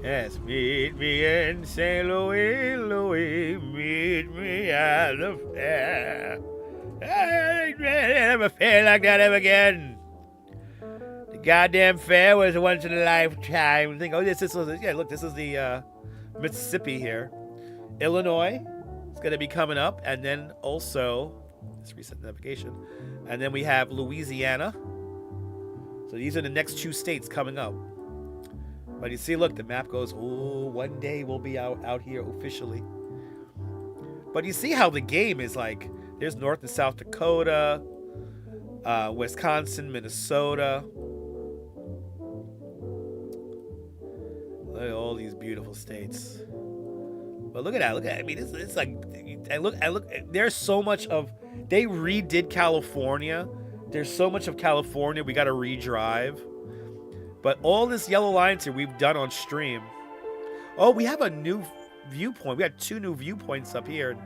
Yes, meet me in St. Louis, Louis, meet me at the fair. I never fair like that ever again. The goddamn fair was once in a lifetime thing. Oh, this was, yeah, look, this is the Mississippi here. Illinois is going to be coming up, and then also, let's reset navigation, and then we have Louisiana. So these are the next 2 states coming up. But you see, look, the map goes, oh, one day we'll be out here officially. But you see how the game is like, there's North and South Dakota, Wisconsin, Minnesota. Look at all these beautiful states. But look at that, look at that. I mean, it's like, I look, there's so much of, they redid California. There's so much of California we got to redrive. But all this yellow lines here we've done on stream. Oh, we have a new viewpoint. We got 2 new viewpoints up here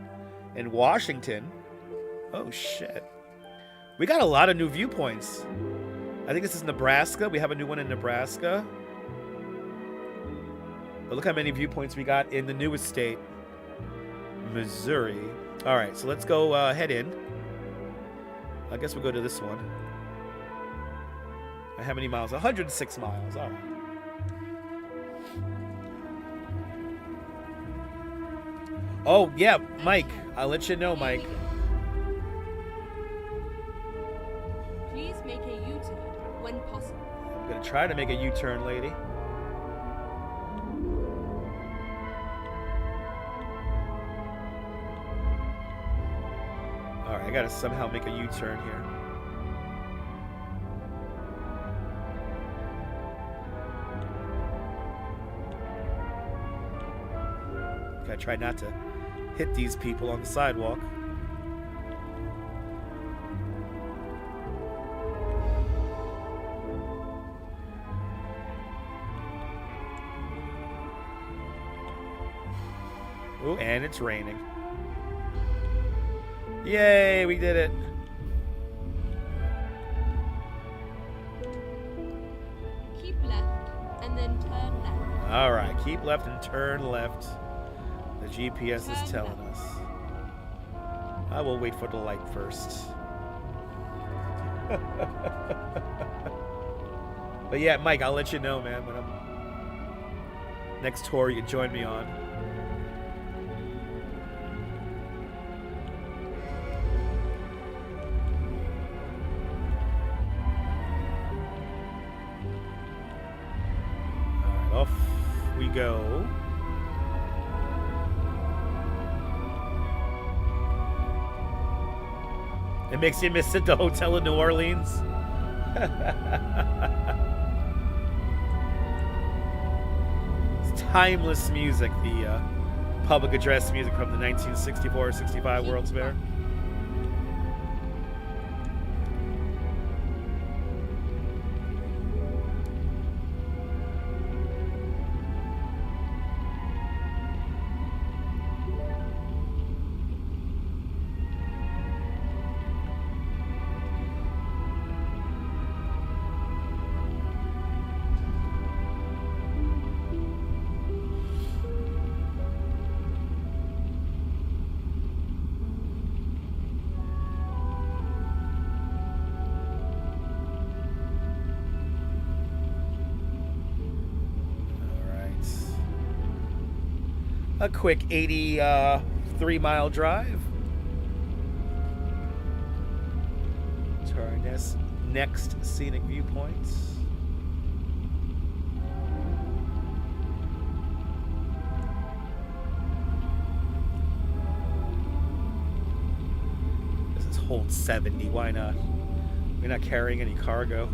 in Washington. Oh, shit. We got a lot of new viewpoints. I think this is Nebraska. We have a new one in Nebraska. But look how many viewpoints we got in the newest state, Missouri. All right, so let's go head in. I guess we'll go to this one. How many miles? 106 miles. All right. Oh, yeah, Mike. I'll let you know, Mike. Please make a U-turn when possible. I'm going to try to make a U-turn, lady. All right, I got to somehow make a U-turn here. I try not to hit these people on the sidewalk. Ooh, and it's raining. Yay, we did it. Keep left and then turn left. All right, keep left and turn left. The GPS is telling us. I will wait for the light first. But yeah, Mike, I'll let you know, man, when I'm next tour you can join me on. All right, off we go. It makes you miss it, the hotel in New Orleans. It's timeless music, the public address music from the 1964-65 World's Fair. A quick 83-mile drive to our next scenic viewpoints. This is hold 70. Why not? We're not carrying any cargo.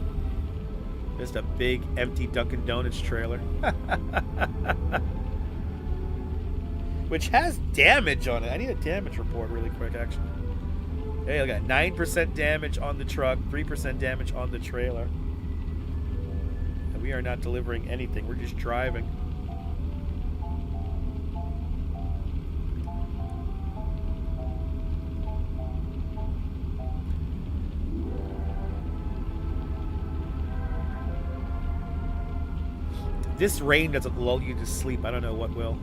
Just a big empty Dunkin' Donuts trailer. Which has damage on it. I need a damage report really quick, actually. Hey, I got 9% damage on the truck, 3% damage on the trailer. And we are not delivering anything. We're just driving. This rain doesn't lull you to sleep. I don't know what will.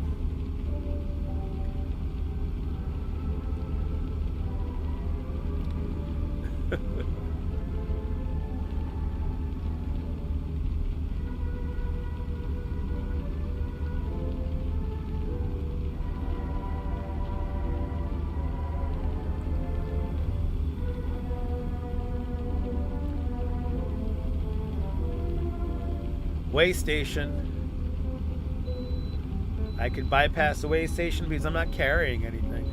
Way station. I can bypass the way station because I'm not carrying anything.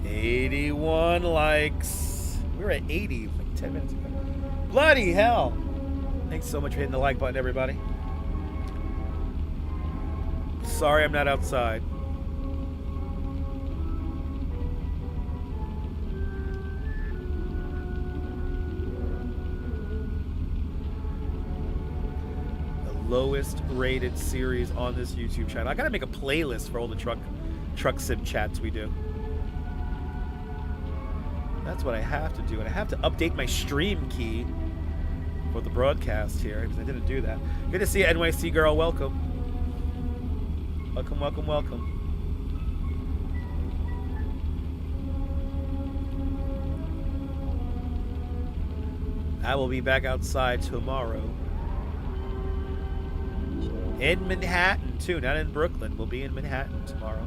'81 likes. We were at 80 like 10 minutes ago. Bloody hell! Thanks so much for hitting the like button, everybody. Sorry I'm not outside. The lowest rated series on this YouTube channel. I gotta make a playlist for all the truck sim chats we do. That's what I have to do. And I have to update my stream key for the broadcast here because I didn't do that. Good to see you, NYC girl. Welcome. Welcome, welcome, welcome. I will be back outside tomorrow. In Manhattan, too. Not in Brooklyn. We'll be in Manhattan tomorrow.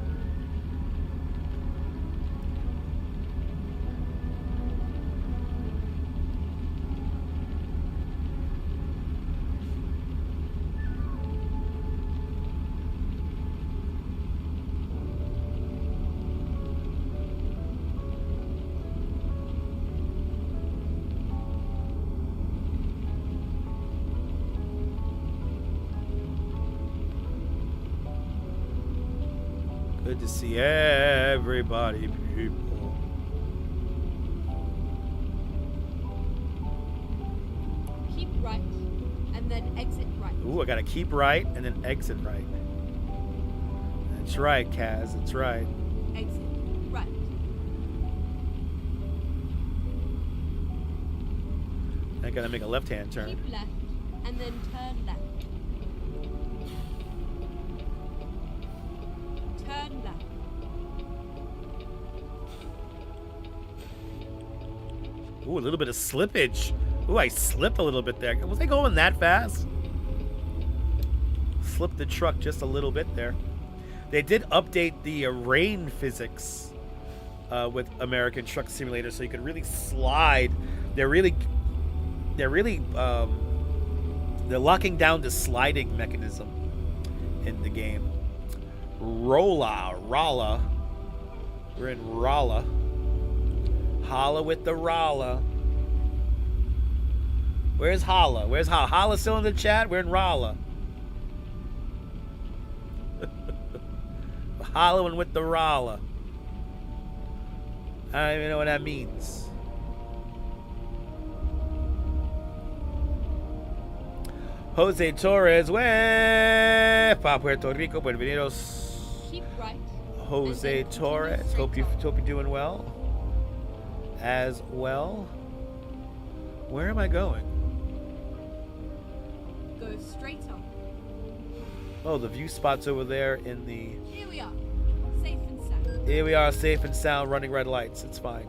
Good to see everybody, people. Keep right, and then exit right. Ooh, I gotta keep right and then exit right. That's right, Kaz. That's right. Exit right. I gotta make a left-hand turn. Keep left, and then turn left. Turn left. Ooh, a little bit of slippage. Ooh, I slipped a little bit there. Was I going that fast? Slipped the truck just a little bit there. They did update the rain physics with American Truck Simulator, so you could really slide. They're really they're really they're locking down the sliding mechanism in the game. Rolla. We're in Rolla. Holla with the Rolla. Where's Holla? Where's Holla? Holla still in the chat? We're in Rolla. Hollowing with the Rolla. I don't even know what that means. Jose Torres, pa Puerto Rico, bienvenidos. Keep right. Jose Torres, hope you're doing well. As well. Where am I going? Go straight up. Oh, the view spot's over there in the... Here we are. Safe and sound. Here we are, safe and sound, running red lights. It's fine.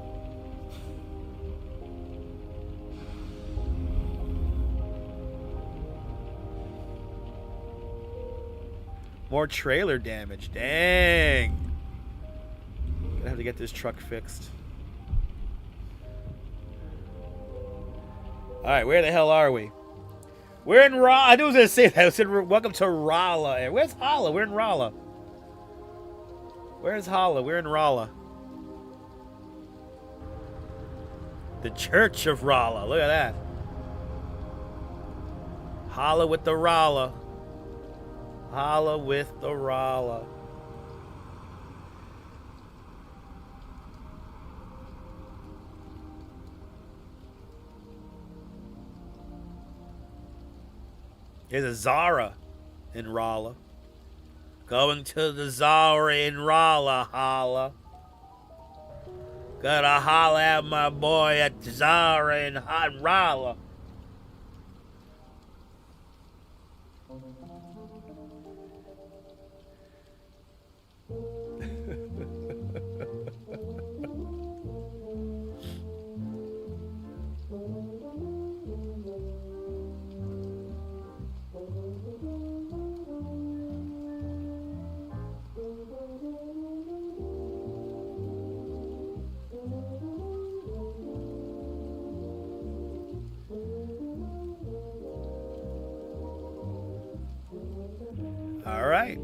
More trailer damage. Dang. Gonna have to get this truck fixed. Alright, where the hell are we? We're in Rolla. I knew I was gonna say that. I said, welcome to Rolla. Where's Holla? We're in Rolla. Where's Holla? We're in Rolla. The Church of Rolla. Look at that. Holla with the Rolla. Holla with the Rolla. There's a Zara in Rolla. Going to the Zara in Rolla, holla. Gotta holla at my boy at the Zara in Rolla. All right.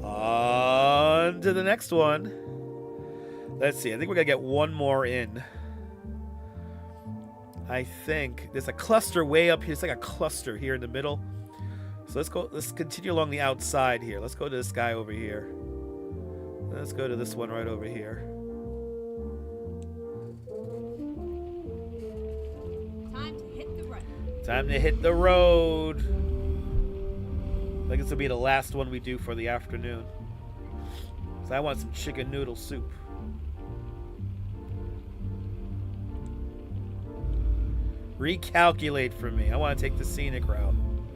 On to the next one. Let's see. I think we're going to get one more in. I think there's a cluster way up here. It's like a cluster here in the middle. So let's go. Let's continue along the outside here. Let's go to this guy over here. Let's go to this one right over here. Time to hit the road. Time to hit the road. I think this will be the last one we do for the afternoon. So I want some chicken noodle soup. Recalculate for me. I want to take the scenic route.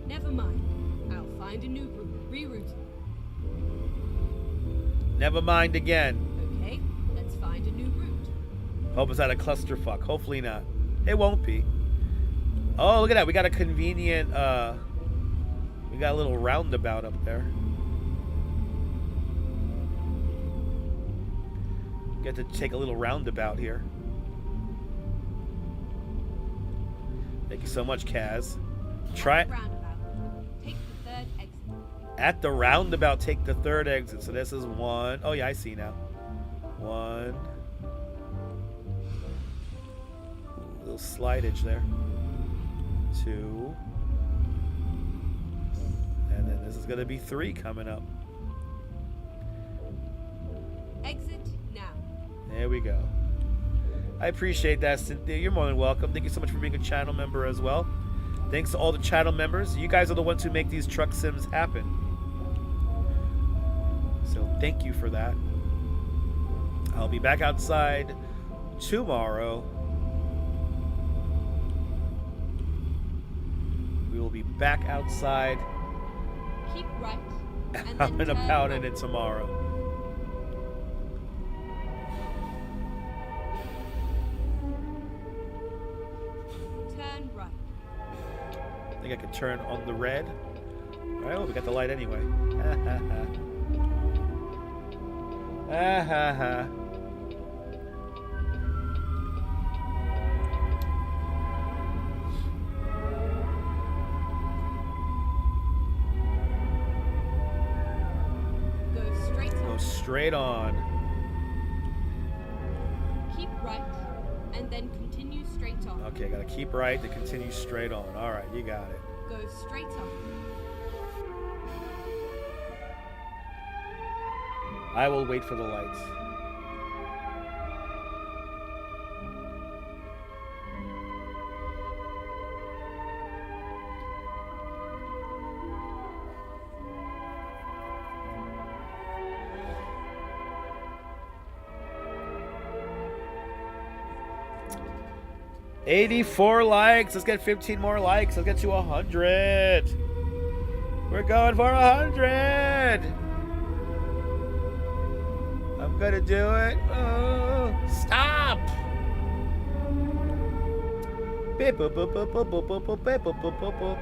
Never mind. I'll find a new route. Reroute. Never mind again. Okay, let's find a new route. Hope it's not a clusterfuck. Hopefully not. It won't be. Oh, look at that. We got a convenient, we got a little roundabout up there. Get to take a little roundabout here. Thank you so much, Kaz. Try it. Take the third exit. At the roundabout, take the third exit. So this is one. Oh, yeah, I see now. One. Ooh, little slidage there. Two. And then this is going to be three coming up. Exit now. There we go. I appreciate that, Cynthia. You're more than welcome. Thank you so much for being a channel member as well. Thanks to all the channel members. You guys are the ones who make these truck sims happen. So thank you for that. I'll be back outside tomorrow. We will be back outside Keep right. And out then and turn about in right. it tomorrow. Turn right. I think I can turn on the red. Alright, well, we got the light anyway. Ha ha ha. straight on. Keep right, and then continue straight on. Okay, gotta keep right to continue straight on. All right, you got it. Go straight up. I will wait for the lights. $84 likes. Let's get 15 more likes. Let's get to 100. We're going for 100. I'm gonna do it. Oh, stop. Beep, boop, boop, boop, boop, boop, boop, boop, boop, boop, boop, boop.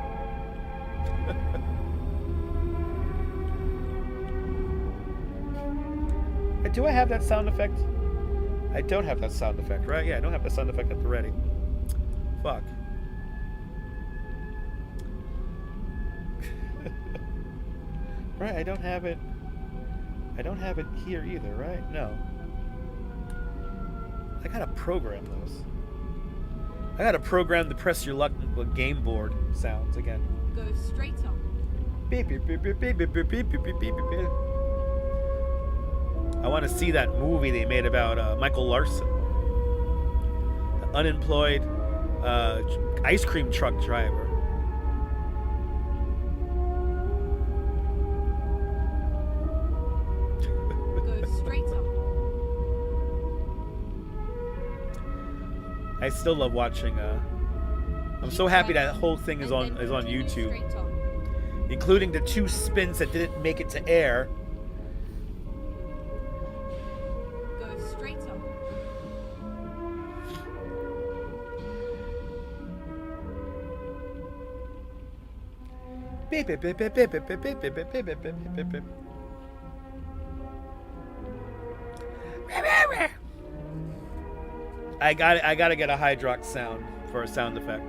Do I have that sound effect? I don't have that sound effect, right? Yeah, I don't have that sound effect at the ready. Fuck. Right, I don't have it. I don't have it here either, right? No. I gotta program those. I gotta program the press your luck game board sounds again. Go straight up. Beep, beep, beep, beep, beep, beep, beep, beep, beep, beep, beep, beep. I want to see that movie they made about Michael Larson, the unemployed ice cream truck driver. Go straight up. I still love watching. I'm so happy that whole thing is on Continue YouTube, straight on. including the 2 spins that didn't make it to air. Go straight up. Beep, beep, beep, beep, beep, beep, beep, beep, beep, beep, beep, beep, beep, beep. I gotta get a Hydrox sound for a sound effect.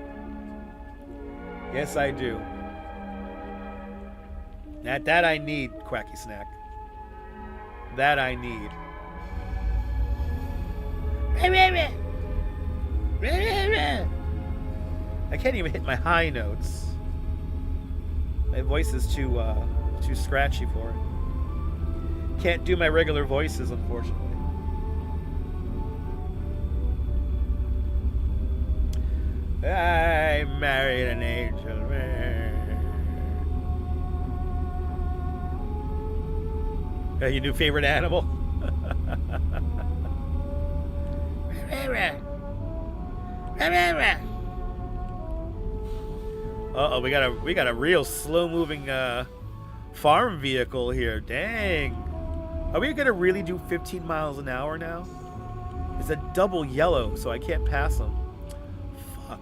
Yes, I do. That I need, Quacky Snack. That I need. I can't even hit my high notes. My voice is too scratchy for it. Can't do my regular voices, unfortunately. I married an angel man. Your new favorite animal? Uh-oh, we got a real slow-moving farm vehicle here. Dang. Are we gonna really do 15 miles an hour now? It's a double yellow, so I can't pass them. Fuck.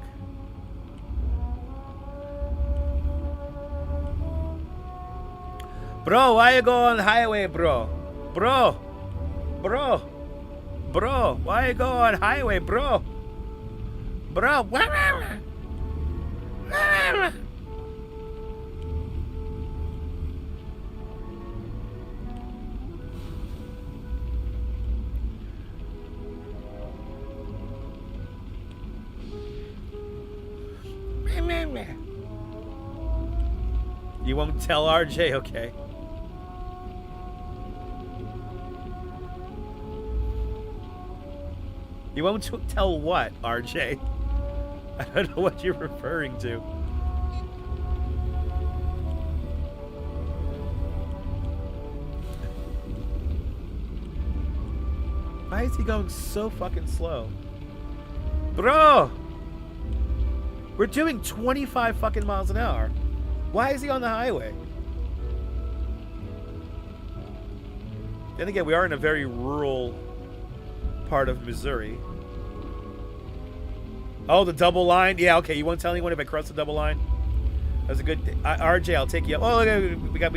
Bro, why you go on the highway, bro? Bro, why you go on highway, bro? Bro, you won't tell RJ, okay? You won't tell what, RJ? I don't know what you're referring to. Why is he going so fucking slow? Bro! We're doing 25 fucking miles an hour. Why is he on the highway? Then again, we are in a very rural part of Missouri. Oh, the double line? Yeah, okay. You won't tell anyone if I cross the double line? That's a good RJ, I'll take you up. Oh, okay, we got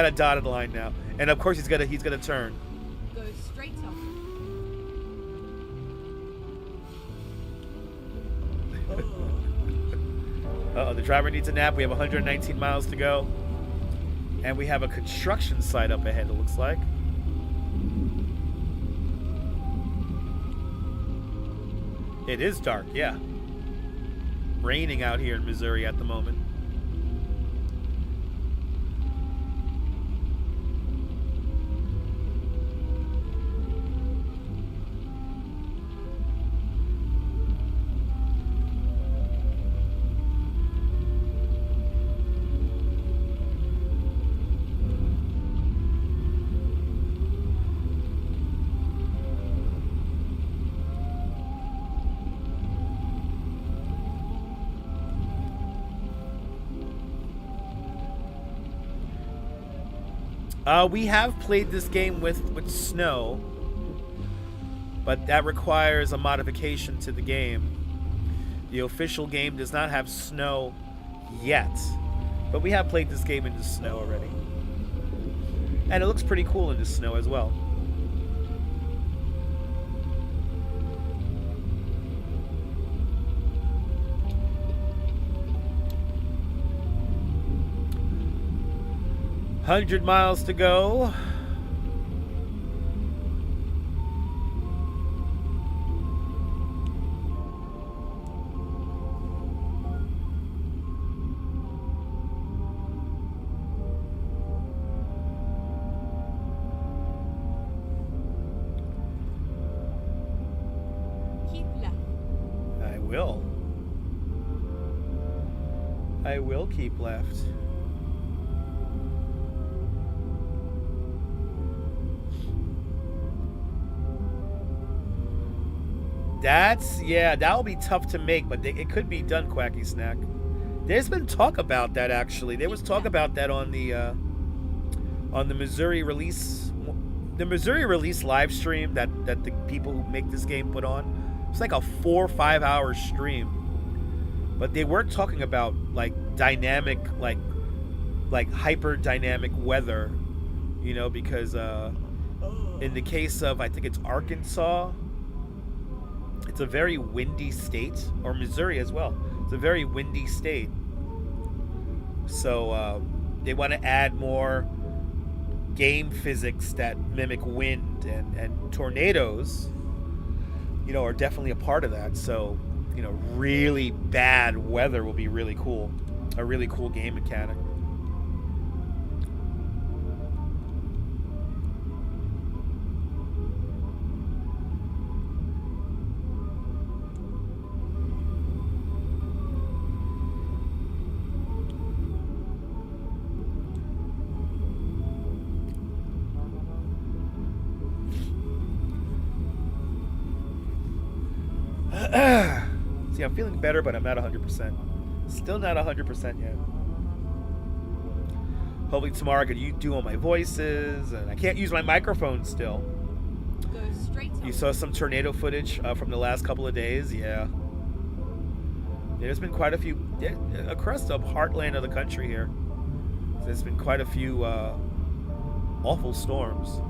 a dotted line now. And of course he's gonna turn. Go straight up. Uh-oh, the driver needs a nap. We have 119 miles to go. And we have a construction site up ahead, it looks like. It is dark, yeah. Raining out here in Missouri at the moment. We have played this game with snow, but that requires a modification to the game. The official game does not have snow yet, but we have played this game in the snow already. And it looks pretty cool in the snow as well. $100 miles to go. Keep left. I will. I will keep left. That'll be tough to make, but it could be done, Quacky Snack. There's been talk about that, actually. There was talk about that on the Missouri release live stream that the people who make this game put on. It's like a 4 or 5 hour stream, but they weren't talking about like dynamic, like hyper dynamic weather, you know, because in the case of, I think it's Arkansas, it's a very windy state, or Missouri as well. It's a very windy state. So they want to add more game physics that mimic wind, and tornadoes, you know, are definitely a part of that. So, you know, really bad weather will be really cool. A really cool game mechanic. See, I'm feeling better, but I'm not 100%. Still not 100% yet. Hopefully tomorrow I could do all my voices, and I can't use my microphone still. Go straight up. You saw some tornado footage from the last couple of days, yeah. There's been quite a few across the heartland of the country here. There's been quite a few awful storms.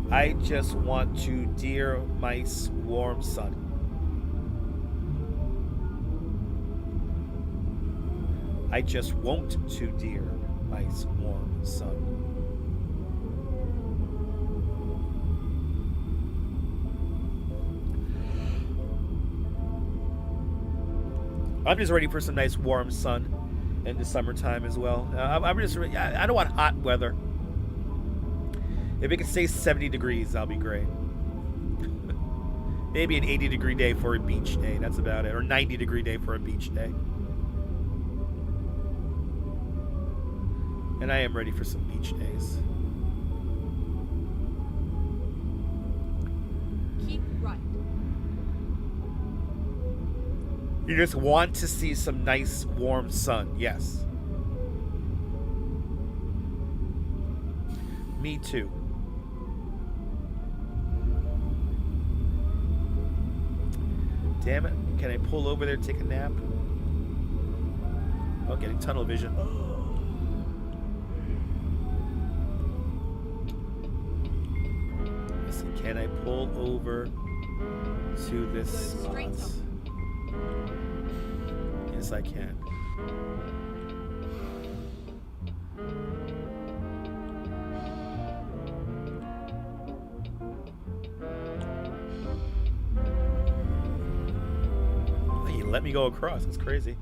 I just want to dear mice warm sun. I just won't to dear mice warm sun. I'm just ready for some nice warm sun in the summertime as well. I'm just ready. I don't want hot weather. If it can stay 70 degrees, that'll be great. Maybe an 80-degree day for a beach day. That's about it. Or 90-degree day for a beach day. And I am ready for some beach days. Keep right. You just want to see some nice warm sun. Yes. Me too. Damn it. Can I pull over there and take a nap? Oh, getting tunnel vision. Let's see. Can I pull over to this spot? Straight up. Yes, I can. He let me go across. That's crazy.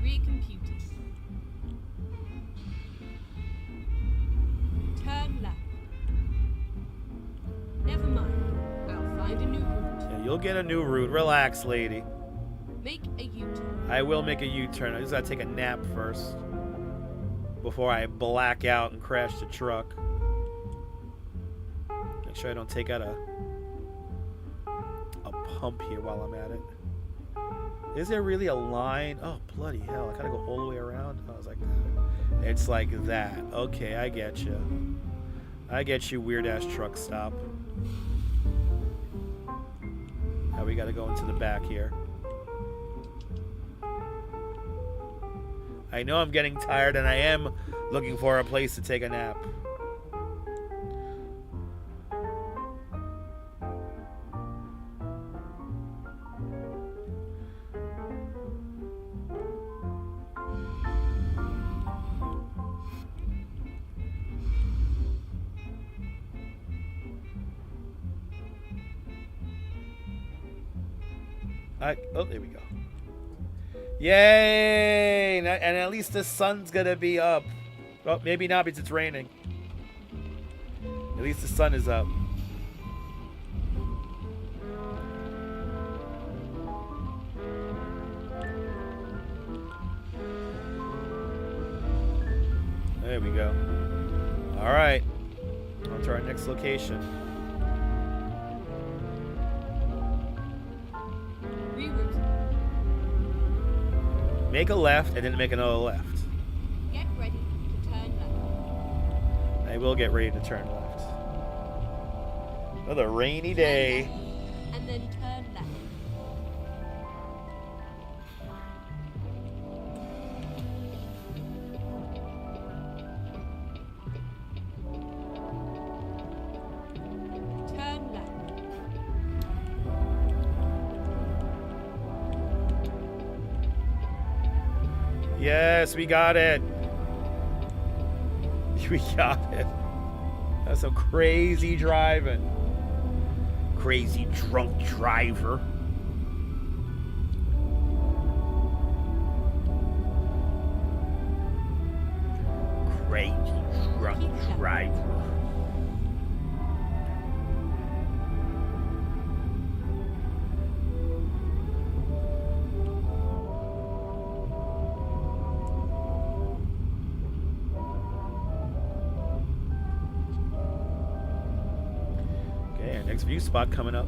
Recomputing. Turn left. Never mind. I'll find a new route. Yeah, you'll get a new route. Relax, lady. Make a U-turn. I will make a U-turn. I just gotta take a nap first before I black out and crash the truck. Make sure I don't take out a pump here while I'm at it. Is there really a line? Oh, bloody hell. I gotta go all the way around? Oh, it's like that. It's like that. Okay, I get you. I get you, weird-ass truck stop. Now we gotta go into the back here. I know I'm getting tired, and I am looking for a place to take a nap. Oh, there we go. Yay! And at least the sun's gonna be up. Oh, maybe not because it's raining. At least the sun is up. There we go. All right. On to our next location. Make a left and then make another left. Get ready to turn left. I will get ready to turn left. Another rainy day. And then turn left. Turn left. Yes, we got it. We got it. That's some crazy driving. Crazy drunk driver. Crazy drunk driver. Next view spot coming up.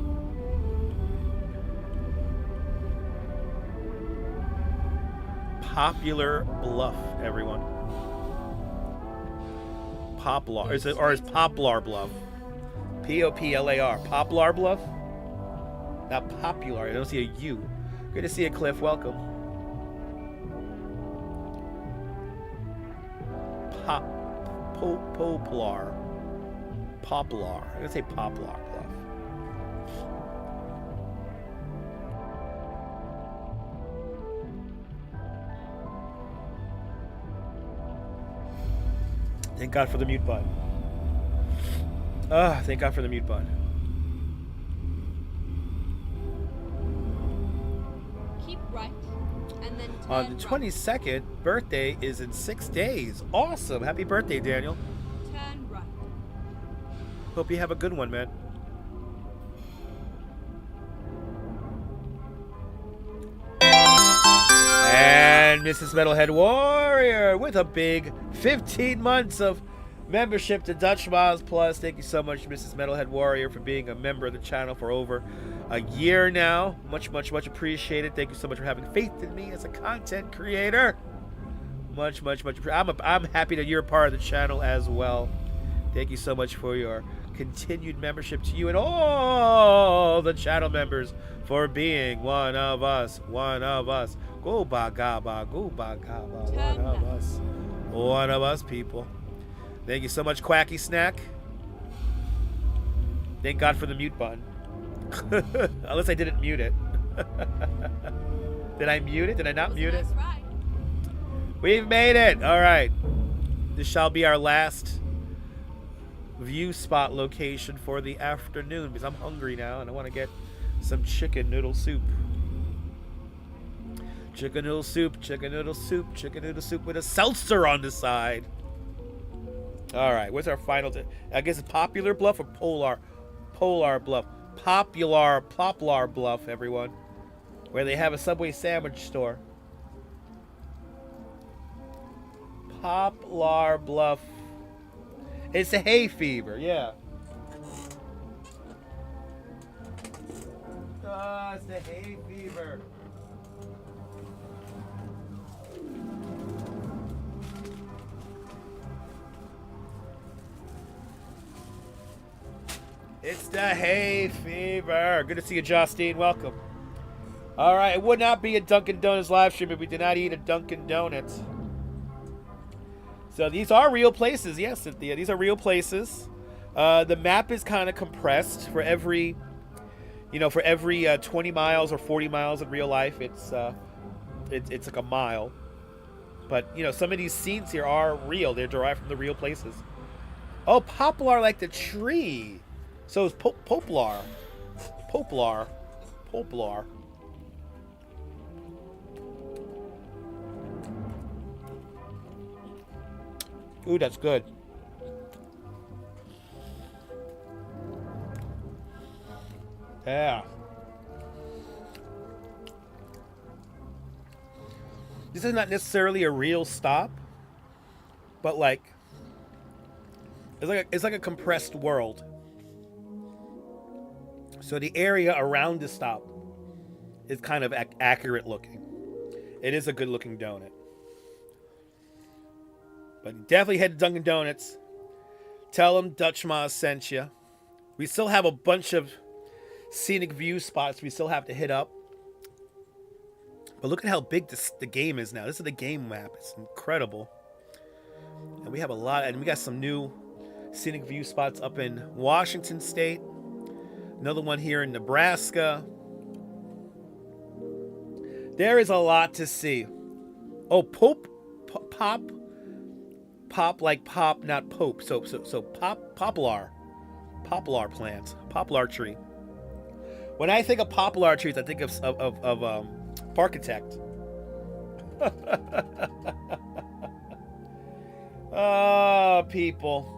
Popular Bluff, everyone. Poplar. Is Poplar Bluff? P-O-P-L-A-R. Poplar Bluff? Not popular. I don't see a U. Good to see you, Cliff. Welcome. Poplar. Poplar. I'm gonna say Poplar Bluff. Thank God for the mute button. Thank God for the mute button. Keep right, and then turn On the 22nd, birthday is in 6 days. Awesome. Happy birthday, Daniel. Turn right. Hope you have a good one, man. And Mrs. Metalhead Warrior with a big 15 months of membership to Dutch Miles Plus. Thank you so much, Mrs. Metalhead Warrior, for being a member of the channel for over a year now. Much, much, much appreciated. Thank you so much for having faith in me as a content creator. Much, much, much. I'm happy that you're a part of the channel as well. Thank you so much for your continued membership to you and all the channel members for being one of us. One of us. Go bagaba, go bagaba. One of us, people. Thank you so much, Quacky Snack. Thank God for the mute button. Unless I didn't mute it. Did I mute it? Did I not Was a mute it? nice ride. We've made it. All right. This shall be our last view spot location for the afternoon because I'm hungry now and I want to get some chicken noodle soup. Chicken noodle soup, chicken noodle soup, chicken noodle soup with a seltzer on the side. All right, what's our final? I guess it's Popular Bluff or Polar Bluff. Poplar Bluff, everyone, where they have a Subway sandwich store. Poplar Bluff. It's a hay fever, yeah. Ah, it's the hay fever. It's the hay fever. Good to see you, Justine. Welcome. All right, it would not be a Dunkin' Donuts live stream if we did not eat a Dunkin' Donuts. So these are real places. Yes, Cynthia, these are real places. The map is kind of compressed for every, for every 20 miles or 40 miles in real life. It's like a mile. But, some of these scenes here are real. They're derived from the real places. Oh, poplar like the tree. So it's poplar. Poplar. Poplar. Ooh, that's good. Yeah. This is not necessarily a real stop, but it's like a compressed world. So the area around the stop is kind of accurate looking. It is a good looking donut. But definitely head to Dunkin' Donuts. Tell them Dutch Ma sent you. We still have a bunch of scenic view spots we still have to hit up. But look at how big the game is now. This is the game map. It's incredible. And we have a lot. And we got some new scenic view spots up in Washington State. Another one here in Nebraska. There is a lot to see. Oh, pop like pop, not pope. So poplar plants, poplar tree. When I think of poplar trees, I think of Parkitect. Oh, people,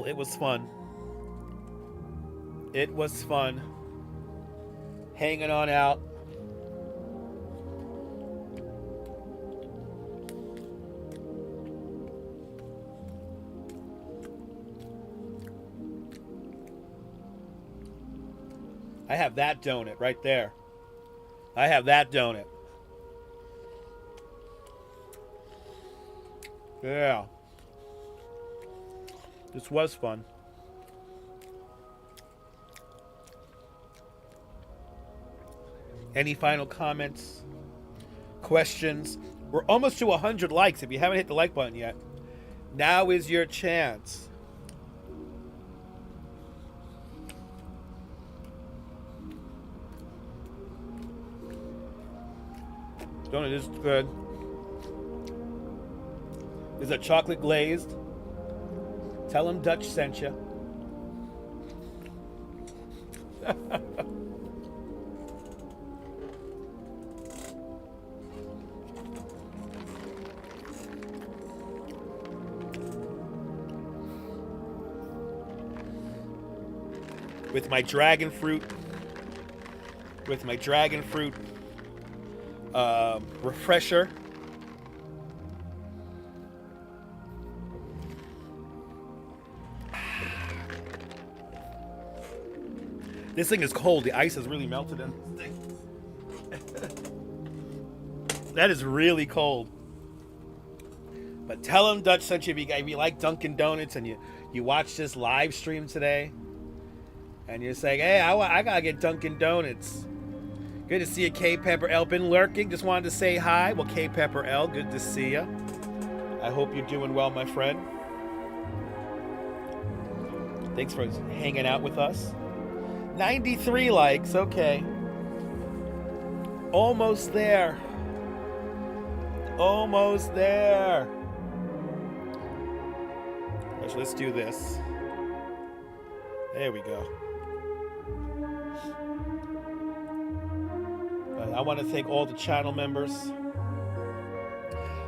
it was fun. It was fun. Hanging on out. I have that donut right there. I have that donut. Yeah. This was fun. Any final comments? Questions? We're almost to 100 likes. If you haven't hit the like button yet, now is your chance. Donut is good. Is it chocolate glazed? Tell them Dutch sent you. With my dragon fruit. Refresher. This thing is cold. The ice has really melted in this thing. That is really cold. But tell them Dutch sent you if you like Dunkin' Donuts and you watch this live stream today and you're saying, hey, I gotta get Dunkin' Donuts. Good to see you, K Pepper L. Been lurking. Just wanted to say hi. Well, K Pepper L, good to see you. I hope you're doing well, my friend. Thanks for hanging out with us. 93 likes, okay. almost there. Almost there. Actually, let's do this. There we go. I want to thank all the channel members.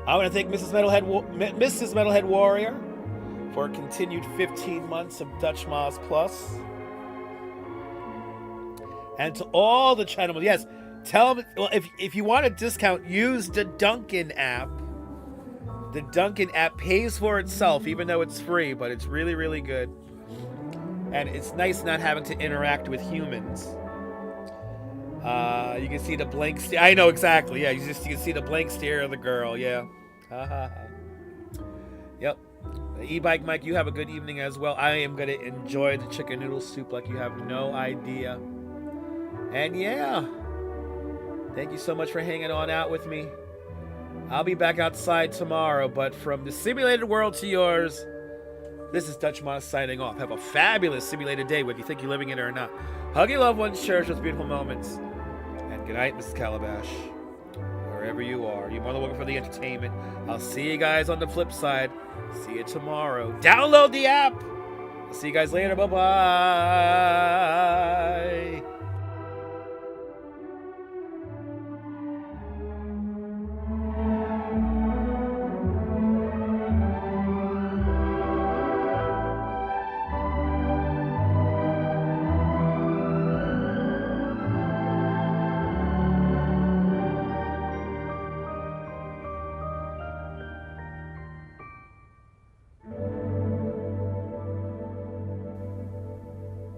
I want to thank Mrs. Metalhead Warrior for a continued 15 months of Dutch Moz Plus. And to all the channel members, yes, tell them, well, if you want a discount, use the Dunkin' app. The Dunkin' app pays for itself, even though it's free, but it's really, really good. And it's nice not having to interact with humans. You can see the blank stare. I know exactly. Yeah, you can see the blank stare of the girl. Yeah. Yep. E-Bike Mike, you have a good evening as well. I am going to enjoy the chicken noodle soup like you have no idea. And yeah, thank you so much for hanging on out with me. I'll be back outside tomorrow, but from the simulated world to yours, this is Dutch Moz signing off. Have a fabulous simulated day, whether you think you're living in it or not. Hug your loved ones, cherish those beautiful moments. And good night, Mrs. Calabash. Wherever you are, you're more than welcome for the entertainment. I'll see you guys on the flip side. See you tomorrow. Download the app. I'll see you guys later. Bye-bye.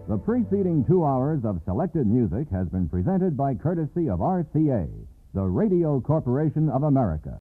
The preceding 2 hours of selected music has been presented by courtesy of RCA, the Radio Corporation of America.